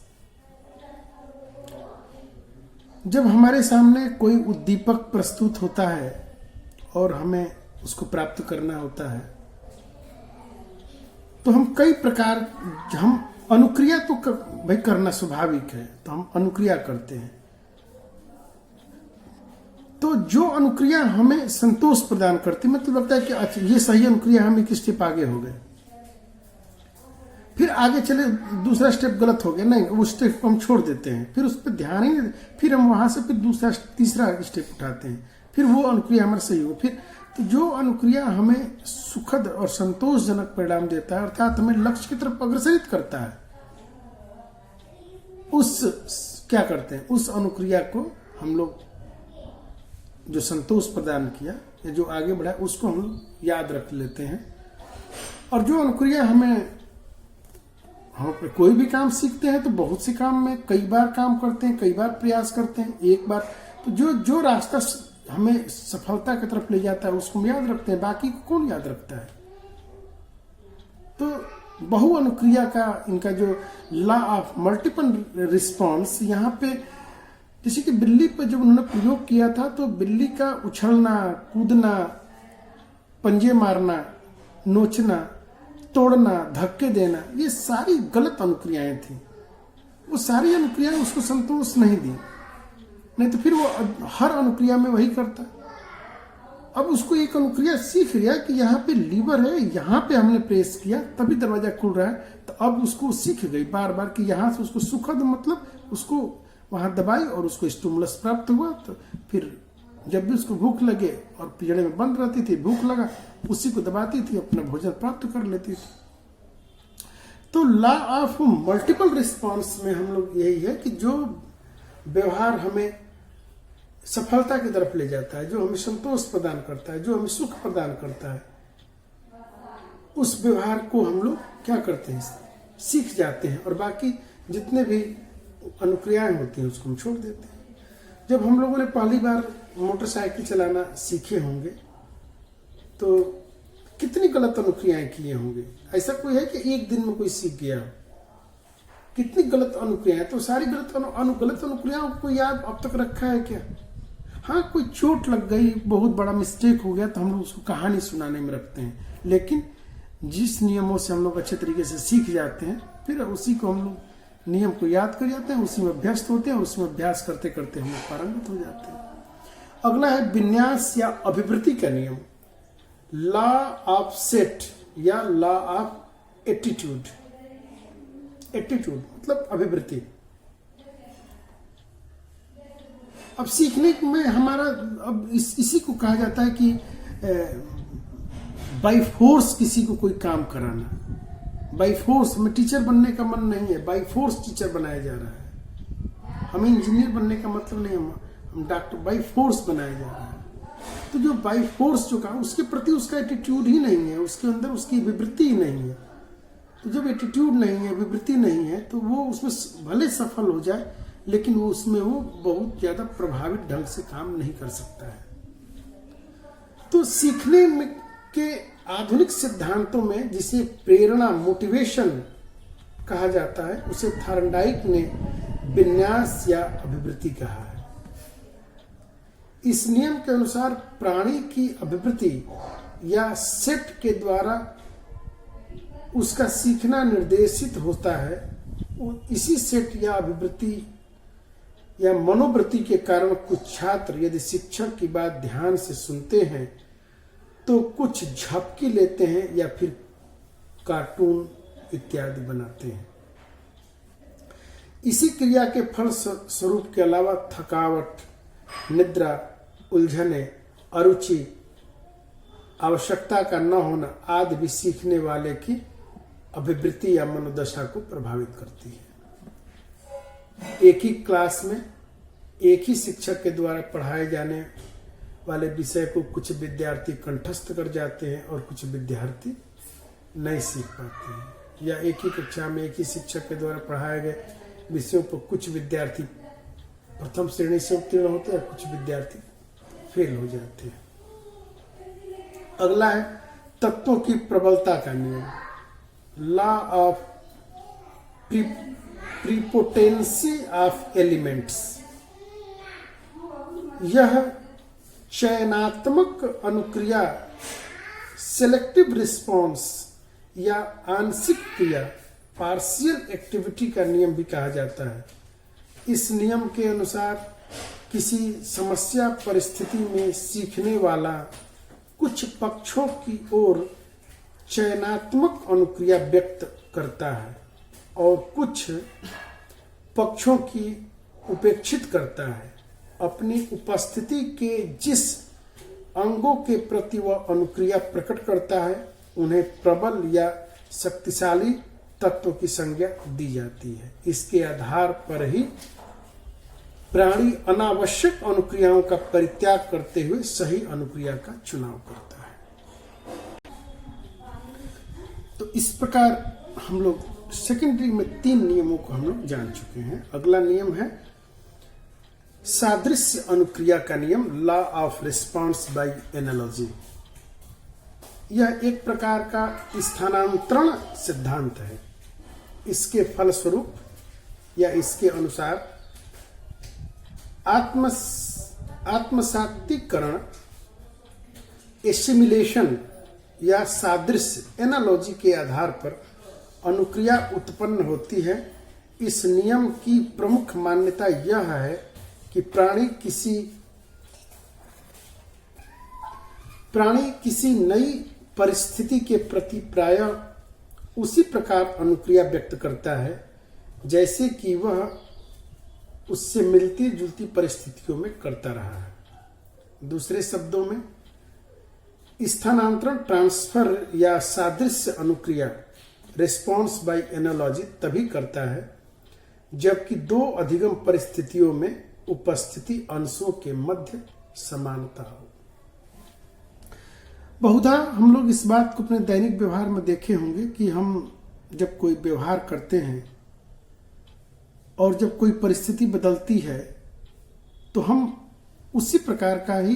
जब हमारे सामने कोई उद्दीपक प्रस्तुत होता है और हमें उसको प्राप्त करना होता है तो हम कई प्रकार, हम अनुक्रिया तो भाई करना स्वाभाविक है, तो हम अनुक्रिया करते हैं। तो जो अनुक्रिया हमें संतोष प्रदान करती, मतलब लगता है कि अच्छा ये सही अनुक्रिया, हम एक स्टेप आगे हो गए, फिर आगे चले दूसरा स्टेप गलत हो गया, नहीं वो स्टेप हम छोड़ देते हैं, फिर उस पर ध्यान ही नहीं, फिर हम वहां से फिर दूसरा तीसरा स्टेप उठाते हैं, फिर वो अनुक्रिया हमारा सही हो। फिर तो जो अनुक्रिया हमें सुखद और संतोषजनक परिणाम देता है, अर्थात हमें लक्ष्य की तरफ अग्रसरित करता है, उस क्या करते हैं, उस अनुक्रिया को हम लोग जो संतोष प्रदान किया या जो आगे बढ़ा उसको हम लोग याद रख लेते हैं। और जो अनुक्रिया हमें, हम कोई भी काम सीखते हैं तो बहुत से काम में कई बार काम करते हैं, कई बार प्रयास करते हैं, एक बार तो जो रास्ता हमें सफलता की तरफ ले जाता है उसको हम याद रखते हैं, बाकी को कौन याद रखता है। तो बहु अनुक्रिया का इनका जो लॉ ऑफ मल्टीपल रिस्पॉन्स, यहाँ पे जैसे कि बिल्ली पर जब उन्होंने प्रयोग किया था तो बिल्ली का उछलना, कूदना, पंजे मारना, नोचना, तोड़ना, धक्के देना, ये सारी गलत अनुक्रियाएं थी। वो सारी अनुक्रियाएं उसको संतोष नहीं दी, नहीं तो फिर वो हर अनुक्रिया में वही करता। अब उसको एक अनुक्रिया सीख लिया कि यहाँ पे लीवर है, यहाँ पे हमने प्रेस किया तभी दरवाजा खुल रहा है, तो अब उसको सीख गई बार बार कि यहाँ से उसको सुखद, मतलब उसको वहां दबाई और उसको स्टिमुलस प्राप्त हुआ। तो फिर जब भी उसको भूख लगे और पिंजड़े में बंद रहती थी, भूख लगा, उसी को दबाती थी, अपना भोजन प्राप्त कर लेती थी। तो लॉ ऑफ मल्टीपल रिस्पॉन्स में हम लोग यही है कि जो व्यवहार हमें सफलता की तरफ ले जाता है, जो हमें संतोष प्रदान करता है, जो हमें सुख प्रदान करता है, उस व्यवहार को हम लोग क्या करते हैं, सीख जाते हैं, और बाकी जितने भी अनुक्रियाएं होती हैं उसको हम छोड़ देते हैं। जब हम लोगों ने पहली बार मोटरसाइकिल चलाना सीखे होंगे तो कितनी गलत अनुक्रियाएं किए होंगे। ऐसा कोई है कि एक दिन में कोई सीख गया हो? कितनी गलत अनुक्रियाएं, तो सारी गलत अनुक्रियाओं को याद अब तक रखा है क्या? हाँ, कोई चोट लग गई, बहुत बड़ा मिस्टेक हो गया तो हम लोग उसको कहानी सुनाने में रखते हैं, लेकिन जिस नियमों से हम लोग अच्छे तरीके से सीख जाते हैं फिर उसी को हम लोग नियम को याद कर जाते हैं, उसी में अभ्यस्त होते हैं, उसमें अभ्यास करते करते हम लोग पारंगत हो जाते हैं। अगला है विन्यास या अभिवृत्ति का नियम, लॉ ऑफ सेट या लॉ ऑफ एटीट्यूड। एटीट्यूड मतलब अभिवृत्ति। अब सीखने में हमारा, अब इसी को कहा जाता है कि बाई फोर्स किसी को कोई काम कराना। बाई फोर्स, हमें टीचर बनने का मन नहीं है, बाई फोर्स टीचर बनाया जा रहा है। हमें इंजीनियर बनने का मतलब नहीं, हम डॉक्टर बाई फोर्स बनाया जा रहा है। तो जो बाई फोर्स जो कहा, उसके प्रति उसका एटीट्यूड ही नहीं है, उसके अंदर उसकी विवृत्ति ही नहीं है। तो जब एटीट्यूड नहीं है, विवृत्ति नहीं है, तो वो उसमें भले सफल हो जाए लेकिन वो उसमें वो बहुत ज्यादा प्रभावित ढंग से काम नहीं कर सकता है। तो सीखने में के आधुनिक सिद्धांतों में जिसे प्रेरणा, मोटिवेशन कहा जाता है, उसे थॉर्नडाइक ने विन्यास या अभिवृत्ति कहा है। इस नियम के अनुसार प्राणी की अभिवृत्ति या सेट के द्वारा उसका सीखना निर्देशित होता है। इसी सेट या अभिवृत्ति या मनोवृत्ति के कारण कुछ छात्र यदि शिक्षक की बात ध्यान से सुनते हैं तो कुछ झपकी लेते हैं या फिर कार्टून इत्यादि बनाते हैं। इसी क्रिया के फल स्वरूप के अलावा थकावट, निद्रा, उलझने, अरुचि, आवश्यकता का न होना आदि भी सीखने वाले की अभिवृत्ति या मनोदशा को प्रभावित करती है। एक ही क्लास में एक ही शिक्षक के द्वारा पढ़ाए जाने वाले विषय को कुछ विद्यार्थी कंठस्थ कर जाते हैं और कुछ विद्यार्थी नहीं सीख पाते हैं, या एक ही कक्षा में एक ही शिक्षक के द्वारा पढ़ाए गए विषयों पर कुछ विद्यार्थी प्रथम श्रेणी से उत्तीर्ण होते हैं और कुछ विद्यार्थी फेल हो जाते हैं। अगला है तत्वों की प्रबलता का नियम, law of prepotency of elements. यह चयनात्मक अनुक्रिया, सेलेक्टिव रिस्पॉन्स या आंशिक क्रिया, पार्शियल एक्टिविटी का नियम भी कहा जाता है। इस नियम के अनुसार किसी समस्या परिस्थिति में सीखने वाला कुछ पक्षों की ओर चयनात्मक अनुक्रिया व्यक्त करता है और कुछ पक्षों की उपेक्षित करता है। अपनी उपस्थिति के जिस अंगों के प्रति वह अनुक्रिया प्रकट करता है उन्हें प्रबल या शक्तिशाली तत्व की संज्ञा दी जाती है। इसके आधार पर ही प्राणी अनावश्यक अनुक्रियाओं का परित्याग करते हुए सही अनुक्रिया का चुनाव करता है। तो इस प्रकार हम लोग सेकेंडरी में 3 नियमों को हम लोग जान चुके हैं। अगला नियम है सादृश्य अनुक्रिया का नियम, law of response by analogy. यह एक प्रकार का स्थानांतरण सिद्धांत है। इसके फलस्वरूप या इसके अनुसार आत्मसातीकरण, एसिमिलेशन या सादृश्य एनालॉजी के आधार पर अनुक्रिया उत्पन्न होती है। इस नियम की प्रमुख मान्यता यह है कि प्राणी किसी नई परिस्थिति के प्रति प्रायः उसी प्रकार अनुक्रिया व्यक्त करता है जैसे कि वह उससे मिलती जुलती परिस्थितियों में करता रहा है। दूसरे शब्दों में स्थानांतरण, ट्रांसफर या सादृश्य अनुक्रिया, रिस्पॉन्स बाय एनालॉजी तभी करता है जबकि 2 अधिगम परिस्थितियों में उपस्थिति अंशों के मध्य समानता हो। बहुधा हम लोग इस बात को अपने दैनिक व्यवहार में देखे होंगे कि हम जब कोई व्यवहार करते हैं और जब कोई परिस्थिति बदलती है तो हम उसी प्रकार का ही,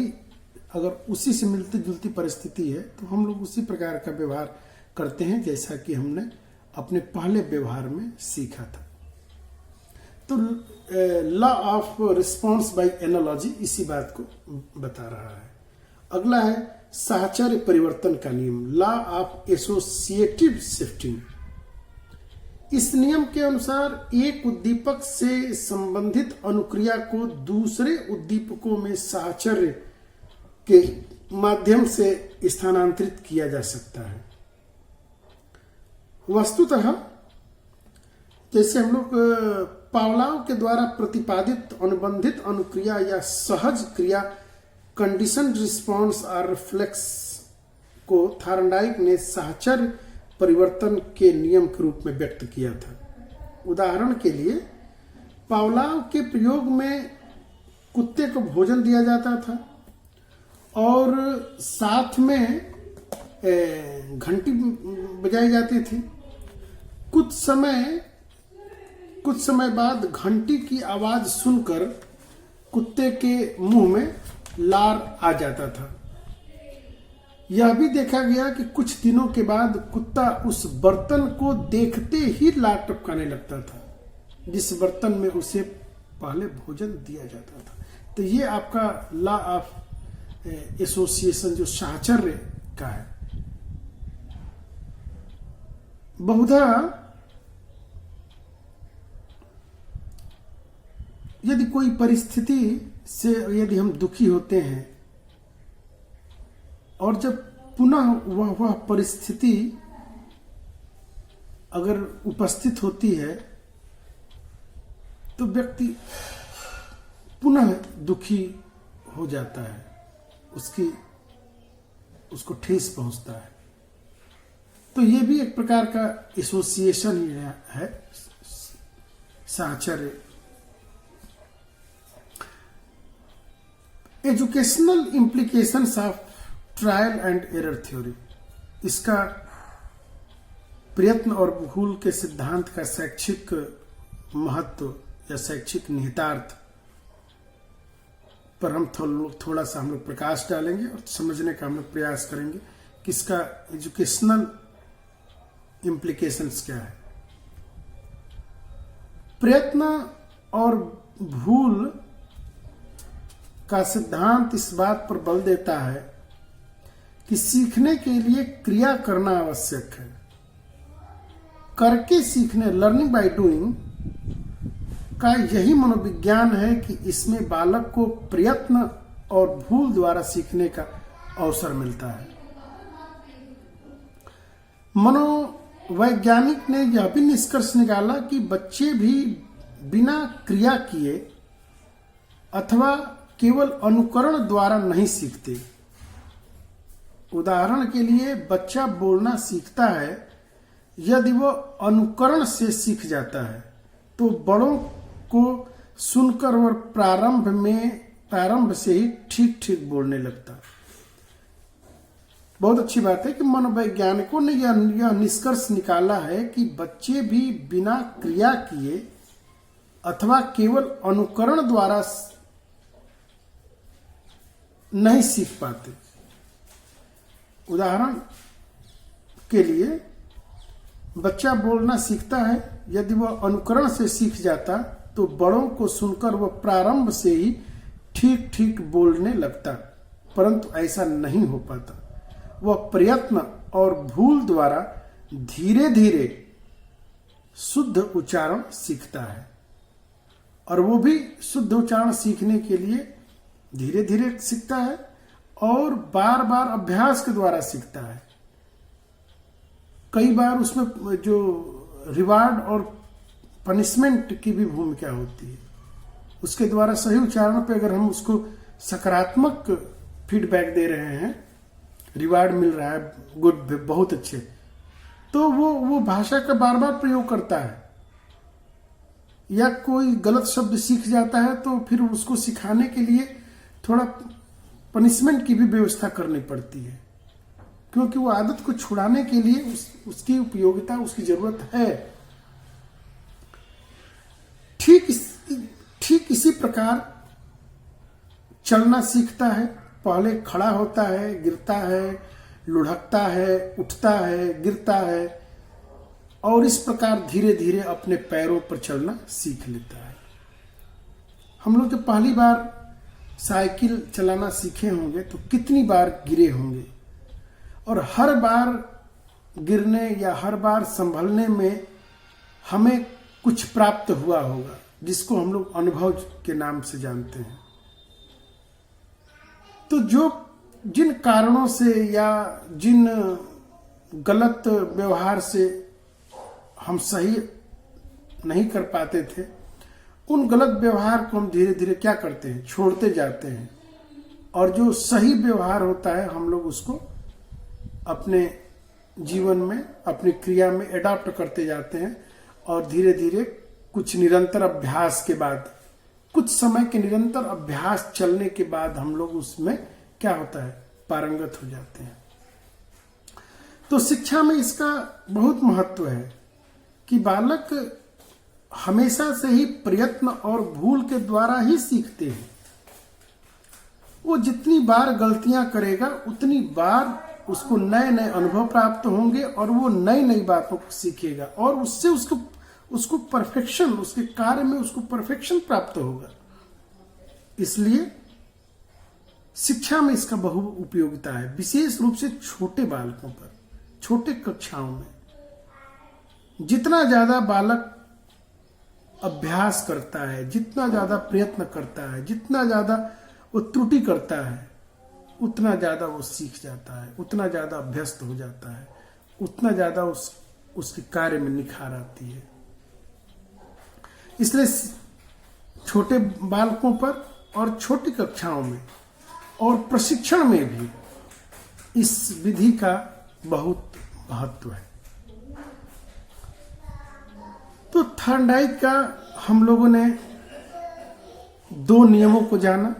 अगर उसी से मिलती जुलती परिस्थिति है तो हम लोग उसी प्रकार का व्यवहार करते हैं जैसा कि हमने अपने पहले व्यवहार में सीखा था। तो law of response by analogy इसी बात को बता रहा है। अगला है साहचर्य परिवर्तन का नियम, लॉ ऑफ एसोसिएटिव शिफ्टिंग। इस नियम के अनुसार एक उद्दीपक से संबंधित अनुक्रिया को दूसरे उद्दीपकों में साहचर्य के माध्यम से स्थानांतरित किया जा सकता है। वस्तुतः जैसे हम लोग पावलोव के द्वारा प्रतिपादित अनुबंधित अनुक्रिया या सहज क्रिया, कंडीशनड रिस्पॉन्स और रिफ्लेक्स को थॉर्नडाइक ने साहचर्य परिवर्तन के नियम के रूप में व्यक्त किया था। उदाहरण के लिए पावलोव के प्रयोग में कुत्ते को भोजन दिया जाता था और साथ में घंटी बजाई जाती थी। कुछ समय बाद घंटी की आवाज सुनकर कुत्ते के मुंह में लार आ जाता था। यह भी देखा गया कि कुछ दिनों के बाद कुत्ता उस बर्तन को देखते ही लार टपकाने लगता था जिस बर्तन में उसे पहले भोजन दिया जाता था। तो ये आपका लॉ ऑफ एसोसिएशन जो साहचर्य का है। बहुधा यदि कोई परिस्थिति से यदि हम दुखी होते हैं और जब पुनः वह परिस्थिति अगर उपस्थित होती है तो व्यक्ति पुनः दुखी हो जाता है, उसको ठेस पहुंचता है। तो ये भी एक प्रकार का एसोसिएशन ही है, साहचर्य। Educational implications of trial and error theory, इसका प्रयत्न और भूल के सिद्धांत का शैक्षिक महत्व या शैक्षिक निहितार्थ पर हम थोड़ा सा हम लोग प्रकाश डालेंगे और समझने का हम लोग प्रयास करेंगे कि इसका एजुकेशनल इम्प्लीकेशंस क्या है। प्रयत्न और भूल का सिद्धांत इस बात पर बल देता है कि सीखने के लिए क्रिया करना आवश्यक है करके सीखने, लर्निंग बाय डूइंग का यही मनोविज्ञान है कि इसमें बालक को प्रयत्न और भूल द्वारा सीखने का अवसर मिलता है। मनोवैज्ञानिक ने यह भी निष्कर्ष निकाला कि बच्चे भी बिना क्रिया किए अथवा केवल अनुकरण द्वारा नहीं सीखते। उदाहरण के लिए बच्चा बोलना सीखता है, यदि वह अनुकरण से सीख जाता है तो बड़ों को सुनकर और प्रारंभ से ही ठीक ठीक बोलने लगता। बहुत अच्छी बात है कि मनोवैज्ञानिकों ने यह निष्कर्ष निकाला है कि बच्चे भी बिना क्रिया किए अथवा केवल अनुकरण द्वारा नहीं सीख पाते। उदाहरण के लिए बच्चा बोलना सीखता है, यदि वह अनुकरण से सीख जाता तो बड़ों को सुनकर वह प्रारंभ से ही ठीक ठीक बोलने लगता, परंतु ऐसा नहीं हो पाता। वह प्रयत्न और भूल द्वारा धीरे धीरे शुद्ध उच्चारण सीखता है, और वो भी शुद्ध उच्चारण सीखने के लिए धीरे धीरे सीखता है और बार बार अभ्यास के द्वारा सीखता है। कई बार उसमें जो रिवार्ड और पनिशमेंट की भी भूमिका होती है। उसके द्वारा सही उच्चारण पे अगर हम उसको सकारात्मक फीडबैक दे रहे हैं, रिवार्ड मिल रहा है, गुड, बहुत अच्छे, तो वो भाषा का बार बार प्रयोग करता है। या कोई गलत शब्द सीख जाता है तो फिर उसको सिखाने के लिए थोड़ा पनिशमेंट की भी व्यवस्था करनी पड़ती है, क्योंकि वो आदत को छुड़ाने के लिए उसकी उपयोगिता, उसकी जरूरत है। ठीक इसी प्रकार चलना सीखता है। पहले खड़ा होता है, गिरता है, लुढ़कता है, उठता है, गिरता है, और इस प्रकार धीरे धीरे अपने पैरों पर चलना सीख लेता है। हम लोग जब पहली बार साइकिल चलाना सीखे होंगे तो कितनी बार गिरे होंगे, और हर बार गिरने या हर बार संभलने में हमें कुछ प्राप्त हुआ होगा, जिसको हम लोग अनुभव के नाम से जानते हैं। तो जिन कारणों से या जिन गलत व्यवहार से हम सही नहीं कर पाते थे, उन गलत व्यवहार को हम धीरे धीरे क्या करते हैं, छोड़ते जाते हैं, और जो सही व्यवहार होता है हम लोग उसको अपने जीवन में, अपनी क्रिया में एडॉप्ट करते जाते हैं, और धीरे धीरे कुछ निरंतर अभ्यास के बाद, कुछ समय के निरंतर अभ्यास चलने के बाद हम लोग उसमें क्या होता है, पारंगत हो जाते हैं। तो शिक्षा में इसका बहुत महत्व है कि बालक हमेशा से ही प्रयत्न और भूल के द्वारा ही सीखते हैं। वो जितनी बार गलतियां करेगा उतनी बार उसको नए नए अनुभव प्राप्त होंगे, और वो नई नई बातों को सीखेगा, और उससे उसको परफेक्शन, उसके कार्य में उसको परफेक्शन प्राप्त होगा। इसलिए शिक्षा में इसका बहु उपयोगिता है, विशेष रूप से छोटे बालकों पर, छोटे कक्षाओं में। जितना ज्यादा बालक अभ्यास करता है, जितना ज्यादा प्रयत्न करता है, जितना ज्यादा वो त्रुटि करता है, उतना ज्यादा वो सीख जाता है, उतना ज्यादा अभ्यस्त हो जाता है, उतना ज्यादा उसके कार्य में निखार आती है। इसलिए छोटे बालकों पर और छोटी कक्षाओं में और प्रशिक्षण में भी इस विधि का बहुत महत्व है। तो थॉर्नडाइक का हम लोगों ने 2 नियमों को जाना,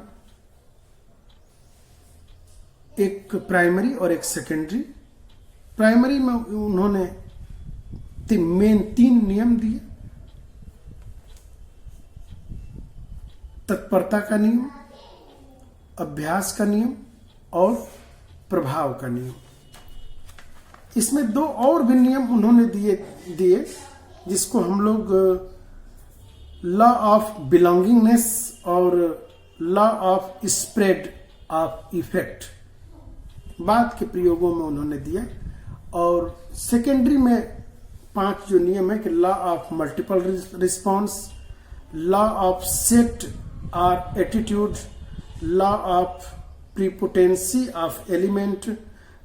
एक प्राइमरी और एक सेकेंडरी। प्राइमरी में उन्होंने 3 नियम दिए: तत्परता का नियम, अभ्यास का नियम और प्रभाव का नियम। इसमें 2 और भी नियम उन्होंने दिए जिसको हम लोग लॉ ऑफ बिलोंगिंगनेस और law of spread of effect बात के प्रयोगों में उन्होंने दिया। और सेकेंडरी में 5 जो नियम है कि law of multiple response, law of set और attitude, law of prepotency of element,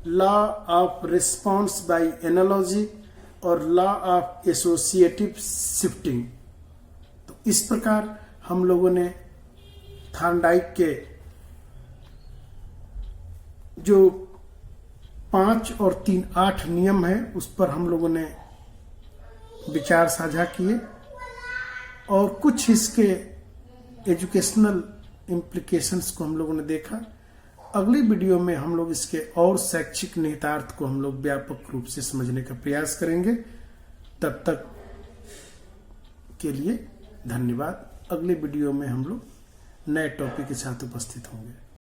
law of response by analogy और लॉ ऑफ एसोसिएटिव शिफ्टिंग। तो इस प्रकार हम लोगों ने थॉर्नडाइक के जो 5 और 3 8 नियम है उस पर हम लोगों ने विचार साझा किए और कुछ इसके एजुकेशनल इम्प्लीकेशंस को हम लोगों ने देखा। अगली वीडियो में हम लोग इसके और शैक्षिक निहितार्थ को हम लोग व्यापक रूप से समझने का प्रयास करेंगे। तब तक के लिए धन्यवाद। अगले वीडियो में हम लोग नए टॉपिक के साथ उपस्थित होंगे।